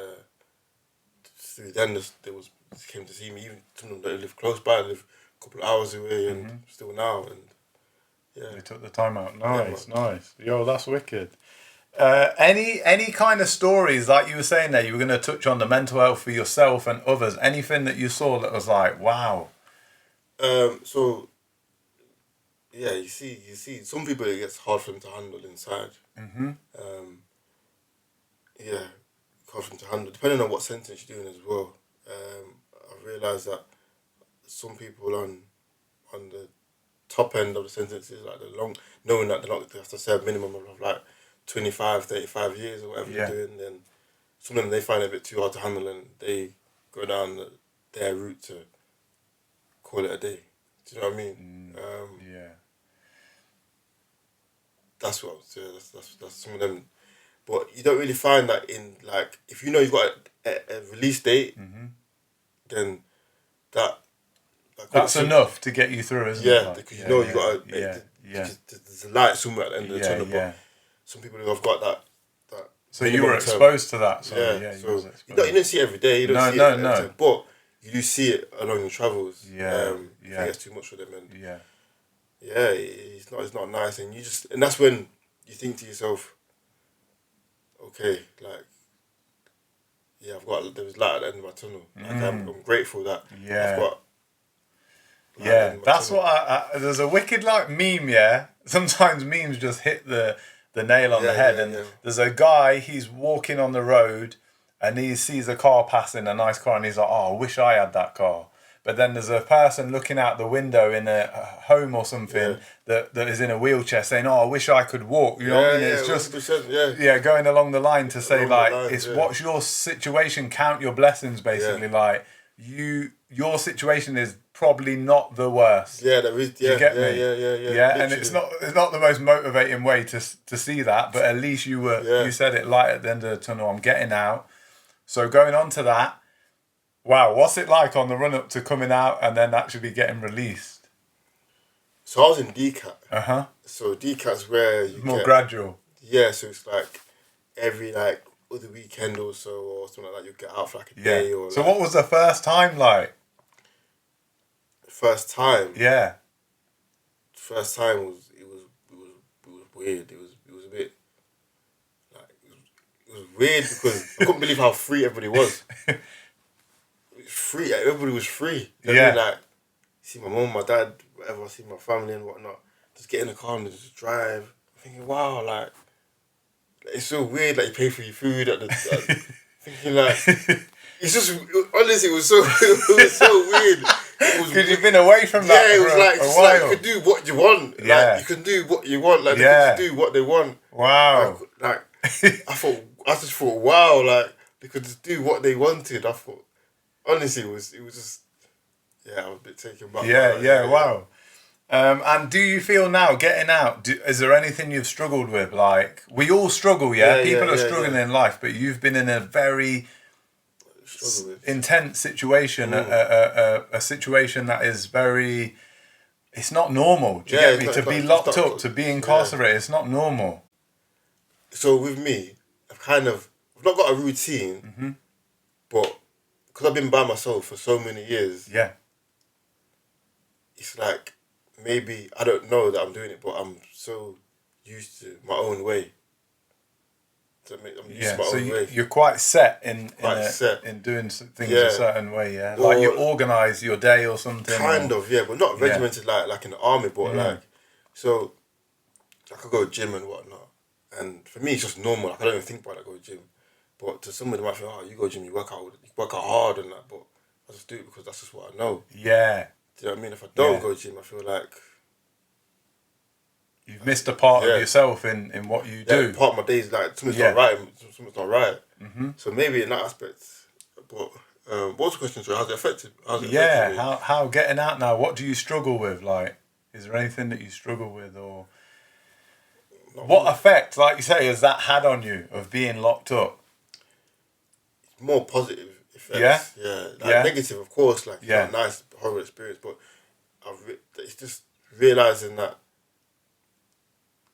through them they came to see me. Even some of them that live close by, live a couple of hours away, and still now. And they took the time out. Nice. Yo, that's wicked. Any kind of stories, like you were saying there, you were going to touch on the mental health for yourself and others. Anything that you saw that was like, wow. So, you see, some people it gets hard for them to handle inside. Hard for them to handle, depending on what sentence you're doing as well. I've realised that some people on the top end of the sentences, like knowing that they have to serve a minimum of like 25, 35 years or whatever they're doing, then some of them, they find it a bit too hard to handle, and they go down their route to call it a day. Do you know what I mean? That's what that's some of them. But you don't really find that in, like, if you know you've got a release date, then that's enough to get you through, isn't it? Yeah, because you know you've got there's a light somewhere at the end of the tunnel. But some people who have got that. So you were exposed to that. So so you don't see it every day. You don't see it every time, but you do see it along your travels. If it gets too much for them, and it's not nice, and that's when you think to yourself, okay, like, yeah, there was light at the end of my tunnel. Like, I'm grateful that I've got. Yeah, that's what there's a wicked like meme. Yeah, sometimes memes just hit the nail on the head. There's a guy, he's walking on the road, and he sees a car passing, a nice car, and he's like, "Oh, I wish I had that car." But then there's a person looking out the window in a home or something that is in a wheelchair saying, "Oh, I wish I could walk." You know what I mean? It's just going along the line to say what's your situation, count your blessings, basically. Like your situation is probably not the worst. Yeah, there is. Yeah, you get me? Yeah. And it's not the most motivating way to see that, but at least you said it, light at the end of the tunnel. I'm getting out. So going on to that. Wow, what's it like on the run up to coming out and then actually getting released? So I was in DCAT. So DCAT's where you more gradual. Yeah, so it's like every like other weekend or so or something like that, you get out for like a day or. So what was the first time like? First time. Yeah. First time was weird. It was a bit like it was weird because I couldn't believe how free everybody was. Free, everybody was free. Like, see my mum, my dad, whatever, see my family and whatnot. Just get in the car and just drive. I'm thinking, wow, like it's so weird. Like you pay for your food at the. Thinking like, it's just honestly, it was so weird. Because you've been away from that. Yeah, it was like it's like you can do what you want. Yeah. Like you can do what you want. Like they can just do what they want. Wow. Like I just thought, wow, like they could just do what they wanted. I thought. Honestly, it was just, I was a bit taken back. Wow. And do you feel now, getting out, is there anything you've struggled with? Like, we all struggle, People are struggling in life, but you've been in a very intense situation, a situation that is very, it's not normal. Do you get me? To be locked up, to be incarcerated, it's not normal. So with me, I've not got a routine, but because I've been by myself for so many years, it's like maybe I don't know that I'm doing it, but I'm so used to my own way. I'm used to my own way. You're quite set in doing things a certain way, like you organise your day or something. But not regimented like in the army, but like so. I could go to gym and whatnot, and for me it's just normal. Like, I don't even think about it. I go to gym. But to somebody might think, oh, you go to gym, you work out hard and that, but I just do it because that's just what I know. Yeah. Do you know what I mean? If I don't go to gym, I feel like you've missed a part of yourself in what you do. Part of my day is like something's not right. Something's not right. So maybe in that aspect. But what was the question? So how's it affected? How getting out now? What do you struggle with? Like, is there anything that you struggle with, or what effect, like you say, has that had on you of being locked up? More positive effects. Negative, of course. Like, it's not a nice, horrible experience, but it's just realising that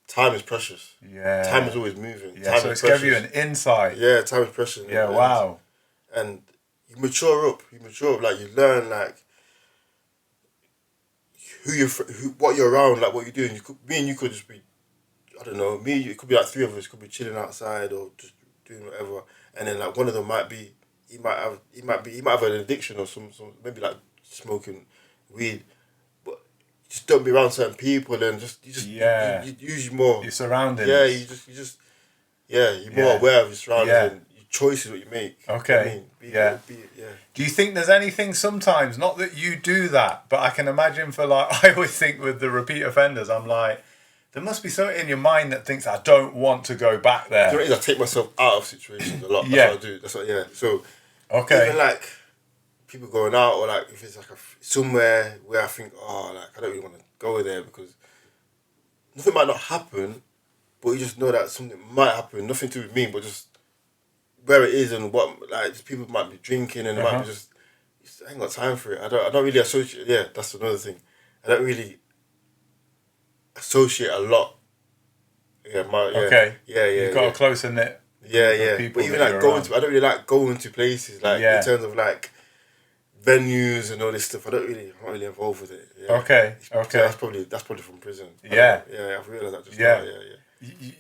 time is precious. Yeah. Time is always moving. Yeah, time so is it's given you an insight. Yeah, time is precious. Yeah, wow. And you mature up. Like, you learn, like, what you're around, like, what you're doing. You could just be, I don't know, it could be like three of us, could be chilling outside or just doing whatever. And then like one of them might be, he might have an addiction or some maybe like smoking weed, but just don't be around certain people and you use more your surroundings. Yeah, you're more aware of your surroundings and your choices what you make. Okay. Do you think there's anything sometimes, not that you do that, but I can imagine for like, I always think with the repeat offenders, I'm like, there must be something in your mind that thinks, I don't want to go back there. You know what it is? I take myself out of situations a lot. That's what I do. So, even like people going out or like if it's like somewhere where I think, oh, like I don't really want to go there because nothing might not happen, but you just know that something might happen. Nothing to do with me, but just where it is and what, like, just people might be drinking and it might be just I ain't got time for it. I don't really associate. Yeah, that's another thing. I don't really associate a lot. You've got a closer knit. But even like I don't really like going to places like in terms of like venues and all this stuff. I'm not really involved with it. Yeah. Okay. That's probably from prison. Yeah. I've realised that just now.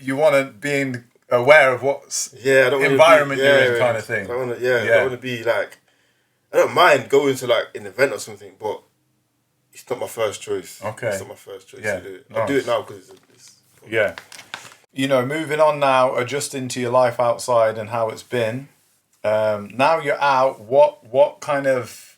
You want to be in aware of what's environment you're in, kind of thing. I don't want to be like. I don't mind going to like an event or something, but it's not my first choice. Okay. It's not my first choice to do it. Nice. I'll do it now because it's yeah. You know, moving on now, adjusting to your life outside and how it's been. Now you're out. What kind of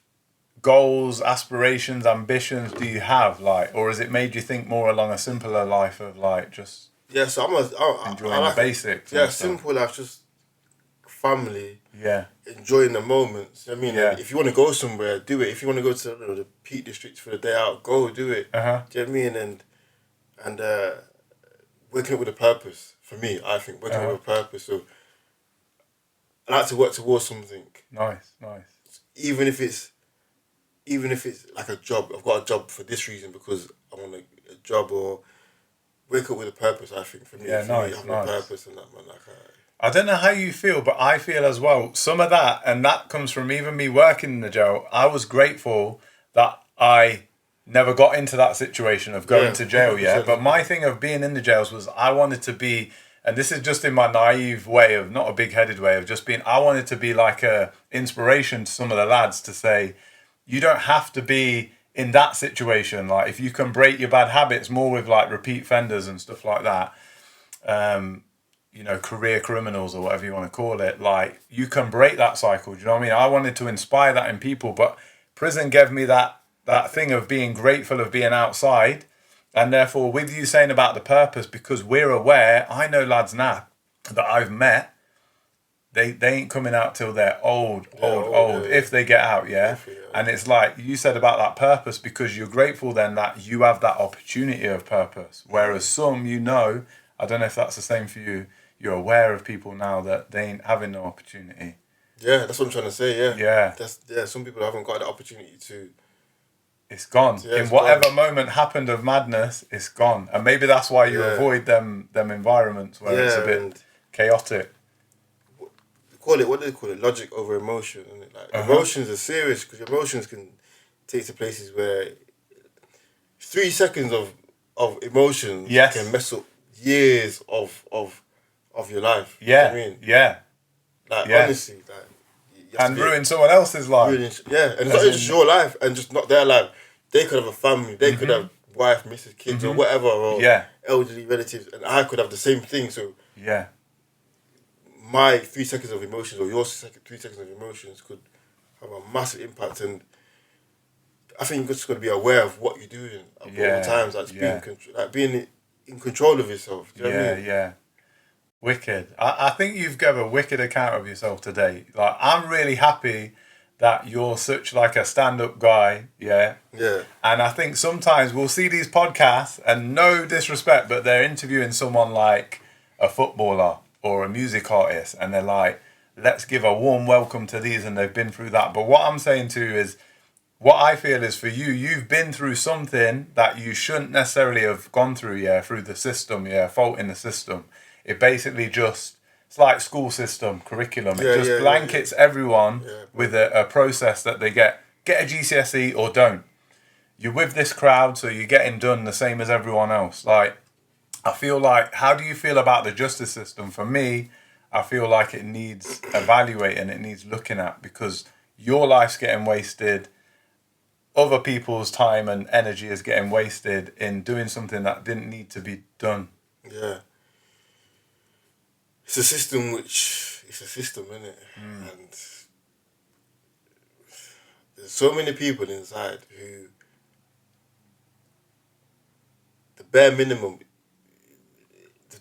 goals, aspirations, ambitions do you have? Like, or has it made you think more along a simpler life of like just so I'm enjoying the basics? Yeah, simple life, just family. Yeah. Enjoying the moments. I mean, Yeah. if you want to go somewhere, do it. If you want to go to the Peak District for the day out, go do it. Uh-huh. Do you know what I mean? And working it with a purpose. For me, I think working with a purpose. So I like to work towards something. Nice. Even if it's like a job. I've got a job for this reason because I want a job, or work it with a purpose. I think for me, nice. having a purpose and that, man. Like, I don't know how you feel, but I feel as well, some of that, and that comes from even me working in the jail, I was grateful that I never got into that situation of going to jail, but my thing of being in the jails was I wanted to be, and this is just in my naive way of, not a big-headed way of just being, I wanted to be like a inspiration to some of the lads to say, you don't have to be in that situation. Like, if you can break your bad habits more with like repeat offenders and stuff like that, you know, career criminals or whatever you want to call it, like, you can break that cycle. Do you know what I mean? I wanted to inspire that in people, but prison gave me that thing of being grateful of being outside. And therefore, with you saying about the purpose, because we're aware, I know lads now that I've met, they ain't coming out till they're old, if they get out, And it's like you said about that purpose, because you're grateful then that you have that opportunity of purpose. Whereas some, you know, I don't know if that's the same for you, you're aware of people now that they ain't having no opportunity. Yeah, that's what I'm trying to say, Yeah. Some people haven't got the opportunity to... It's gone. In whatever moment happened of madness, it's gone. And maybe that's why you avoid them environments where it's a bit chaotic. What do they call it? Logic over emotion. Isn't it? Like, emotions are serious, because emotions can take to places where 3 seconds of emotions can mess up years of your life. Yeah. You know what I mean? Yeah. Like, honestly, like, and ruin someone else's life. And it's not just your life and just not their life. They could have a family. They could have wife, missus, kids, or whatever, or elderly relatives, and I could have the same thing. So my 3 seconds of emotions or your 3 seconds of emotions could have a massive impact. And I think you're just got to be aware of what you're doing at all times. Like, being in control of yourself. Do you know what I mean? Yeah. Wicked. I think you've given a wicked account of yourself today. Like, I'm really happy that you're such like a stand-up guy, Yeah. And I think sometimes we'll see these podcasts, and no disrespect, but they're interviewing someone like a footballer or a music artist, and they're like, let's give a warm welcome to these, and they've been through that. But what I'm saying to you is, what I feel is for you, you've been through something that you shouldn't necessarily have gone through, through the system, fault in the system. It basically just, it's like school system, curriculum. It just blankets everyone with a process that they get a GCSE or don't. You're with this crowd, so you're getting done the same as everyone else. Like, I feel like, how do you feel about the justice system? For me, I feel like it needs evaluating, it needs looking at, because your life's getting wasted. Other people's time and energy is getting wasted in doing something that didn't need to be done. Yeah. It's a system isn't it? And there's so many people inside who they've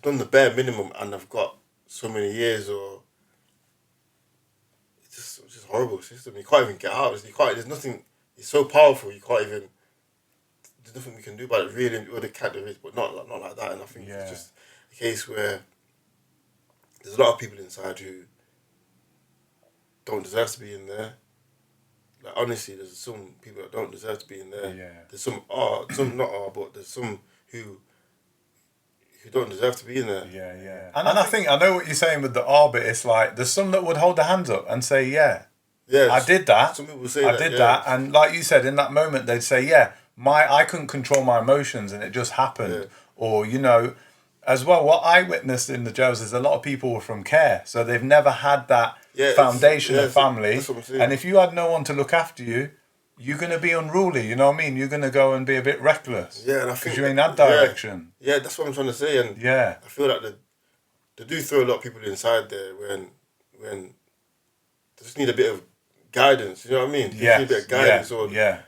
done the bare minimum and they've got so many years, or it's just a horrible system. You can't even get out. There's nothing. It's so powerful. There's nothing we can do about it. Really, or the cat there is, but not like that. And I think it's just a case where there's a lot of people inside who don't deserve to be in there. Like, honestly, there's some people that don't deserve to be in there. Yeah. There's some not are, but there's some who don't deserve to be in there. Yeah. And I think I know what you're saying with the R bit. It's like there's some that would hold their hands up and say, I did that. Some people say I did that, and like you said, in that moment they'd say, I couldn't control my emotions and it just happened, or as well, what I witnessed in the jails is a lot of people were from care, so they've never had that foundation of family. That's what I'm saying. And if you had no one to look after you, you're going to be unruly, you know what I mean? You're going to go and be a bit reckless. Yeah, and I think... Because you ain't had direction. Yeah, that's what I'm trying to say. And yeah. I feel like they do throw a lot of people inside there when they just need a bit of guidance, you know what I mean? They Yes. need a bit of guidance. Yeah. Or yeah.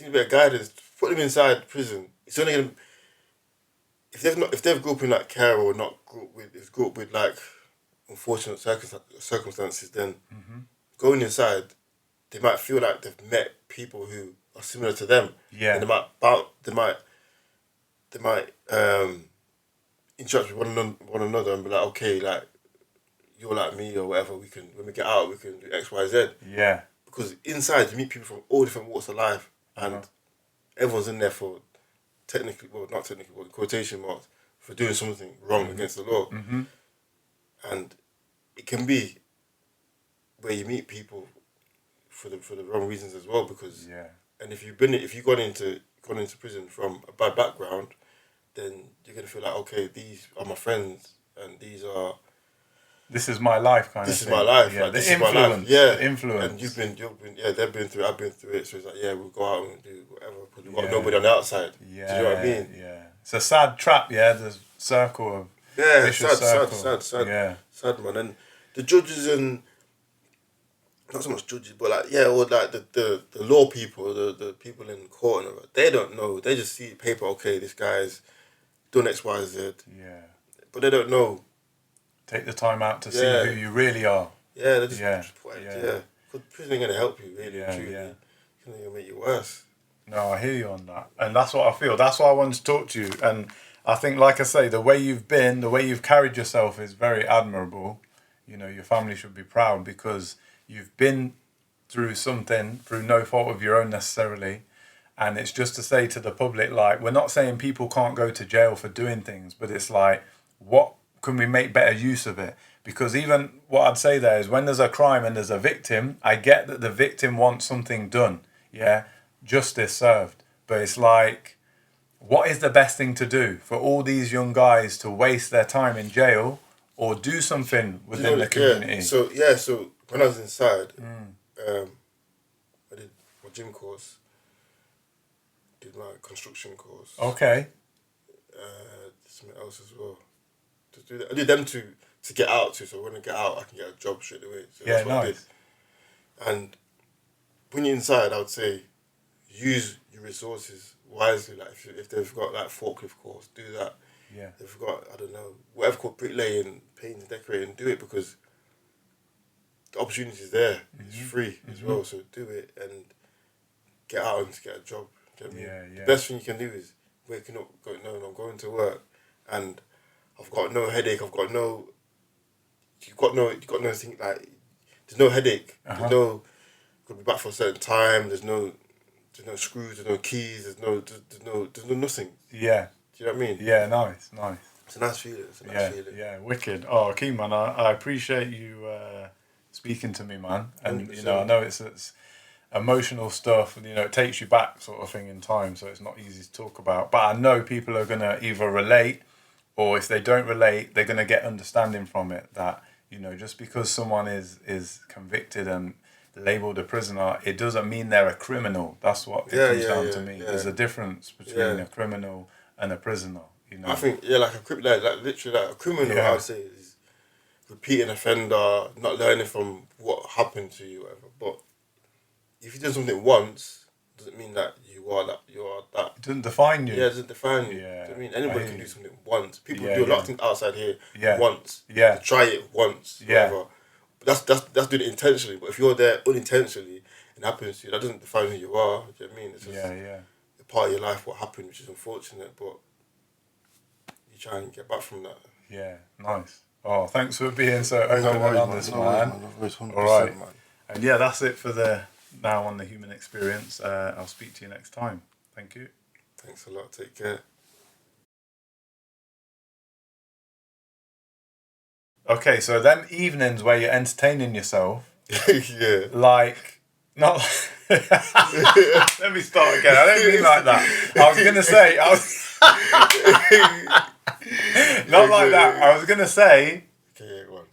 need a bit of guidance. Put them inside prison. It's only going to... If they've grew up in like care or not grew up with like unfortunate circumstances, then going inside, they might feel like they've met people who are similar to them. Yeah. And they might interact with one another and be like, okay, like you're like me or whatever. When we get out, we can do X, Y, Z. Yeah. Because inside you meet people from all different walks of life, and everyone's in there for not technically, but quotation marks, for doing something wrong against the law. Mm-hmm. And it can be where you meet people for the wrong reasons as well, because and if you've gone into prison from a bad background, then you're gonna feel like, okay, these are my friends and this is my life kind this of is thing. my life. Yeah, like, the this influence. is my life. Yeah. The influence. And you've been they've been through it, I've been through it. So it's like, yeah, we'll go out and do whatever, because we've got nobody on the outside. Yeah. Do you know what I mean? Yeah. It's a sad trap, the circle of sad, man. And the judges and not so much judges, but like or like the law people, the people in court and all that, they don't know. They just see paper, okay, this guy's done X, Y, Z. Yeah. But they don't know. Take the time out to see who you really are. Yeah, they just put it, Because prison ain't gonna help you, really. Truly. Yeah. It's gonna make you worse. No, I hear you on that. And that's what I feel. That's why I wanted to talk to you. And I think, like I say, the way you've been, the way you've carried yourself is very admirable. You know, your family should be proud because you've been through something, through no fault of your own necessarily. And it's just to say to the public, like, we're not saying people can't go to jail for doing things, but it's like, what can we make better use of it? Because even what I'd say there is when there's a crime and there's a victim, I get that the victim wants something done. Yeah, justice served. But it's like, what is the best thing to do for all these young guys to waste their time in jail or do something within the community? So when I was inside, I did my gym course, did my construction course. Okay. Something else as well. To do that, I did them to get out too. So when I get out, I can get a job straight away. So that's what I did. And when you're inside, I would say use your resources wisely. Like if they've got like forklift course, do that. Yeah. If they've got, I don't know, whatever called bricklaying, painting, decorating, do it because the opportunity is there. It's free as well. So do it and get out and get a job. Do you know what I mean? The best thing you can do is waking up, I'm going to work and I've got no headache. You've got no thing like. There's no headache. There's no. Could be back for a certain time. There's no screws. There's no keys. There's no nothing. Yeah. Do you know what I mean? Yeah. Nice. It's a nice feeling. Feeling. Yeah. Wicked. Oh, Akeem, man, I appreciate you speaking to me, man. And 100%. you know, I know it's emotional stuff. You know, it takes you back, sort of thing, in time. So it's not easy to talk about. But I know people are gonna either relate. Or if they don't relate, they're going to get understanding from it that, you know, just because someone is convicted and labelled a prisoner, it doesn't mean they're a criminal. That's what it comes down to me. Yeah. There's a difference between a criminal and a prisoner, you know. I think, like a criminal, I would say, is repeating offender, not learning from what happened to you, whatever. But if you do something once, doesn't mean that you are that. It doesn't define you. Yeah, it doesn't define you. Yeah. Do you know what I mean? Anybody can do something once. People do a lot of things outside here once. Yeah. They try it once. Yeah. Whatever. But that's doing it intentionally. But if you're there unintentionally and it happens to you, that doesn't define who you are. Do you know what I mean? It's just a part of your life, what happened, which is unfortunate, but you try and get back from that. Yeah, nice. Oh, thanks for being so open and honest, man. All right. Man. And yeah, that's it for now on the human experience. I'll speak to you next time. Thank you. Thanks a lot. Take care. Okay, so them evenings where you're entertaining yourself. Yeah. Like, not. Let me start again. I don't mean like that. I was going to say. Not like that. I was gonna say, Okay, yeah, go on.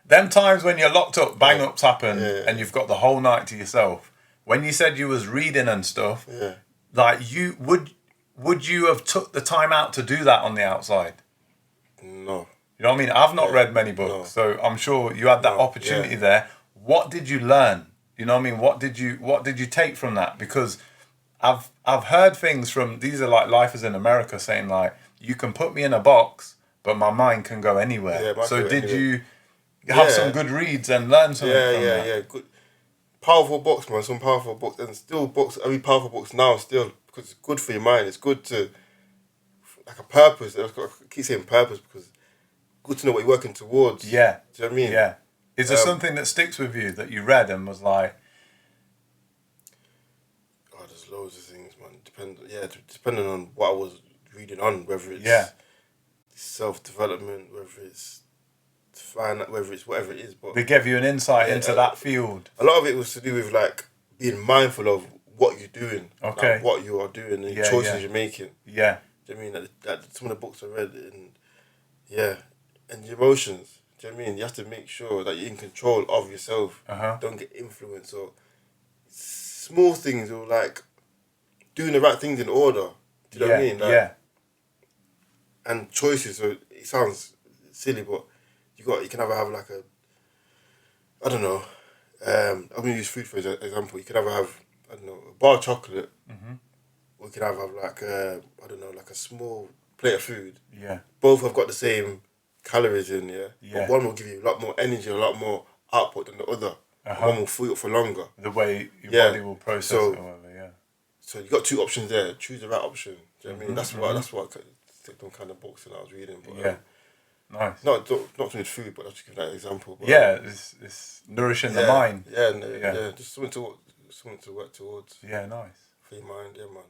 them times when you're locked up, bang ups happen, Yeah. and you've got the whole night to yourself. When you said you was reading and stuff, Yeah. like you would you have took the time out to do that on the outside? No. You know what I mean? I've not read many books, No. so I'm sure you had that opportunity there. What did you learn? You know what I mean? What did you take from that? Because I've heard things from, these are like lifers in America saying like, you can put me in a box, but my mind can go anywhere. Yeah, So did anywhere. you have some good reads and learn something from that? Yeah. Good, powerful books, man. Some powerful books, and still books. I read powerful books now, still, because it's good for your mind. It's good to, like, a purpose. I keep saying purpose because good to know what you're working towards. Yeah. Do you know what I mean? Yeah. Is there something that sticks with you that you read and was like, oh, there's loads of things, man. Depending on what I was reading on, whether it's self-development, whether it's whether it's whatever it is. But they gave you an insight into that field? a lot of it was to do with, like, being mindful of what you're doing, Okay. like, what you are doing, and the choices you're making. Yeah. Do you know what I mean? That some of the books I read, and your emotions. Do you know what I mean? You have to make sure that you're in control of yourself. Don't get influenced, or small things, or like doing the right things in order. Do you know what I mean? Like, and choices. So it sounds silly, but you can either have like I don't know. I'm gonna use food for example. You can either have, I don't know, a bar of chocolate, or you can either have like I don't know, like a small plate of food. Yeah. Both have got the same calories in, Yeah. But one will give you a lot more energy, a lot more output than the other. And one will fill you up for longer. The way your body will process it or whatever, yeah. So you got two options there. Choose the right option. Do you know what I mean? That's what them kind of books that I was reading. But, nice. Not to with food, but I'll just give that example. But, it's nourishing the mind. Yeah, just something to work towards. Yeah, nice. For your mind, yeah, man.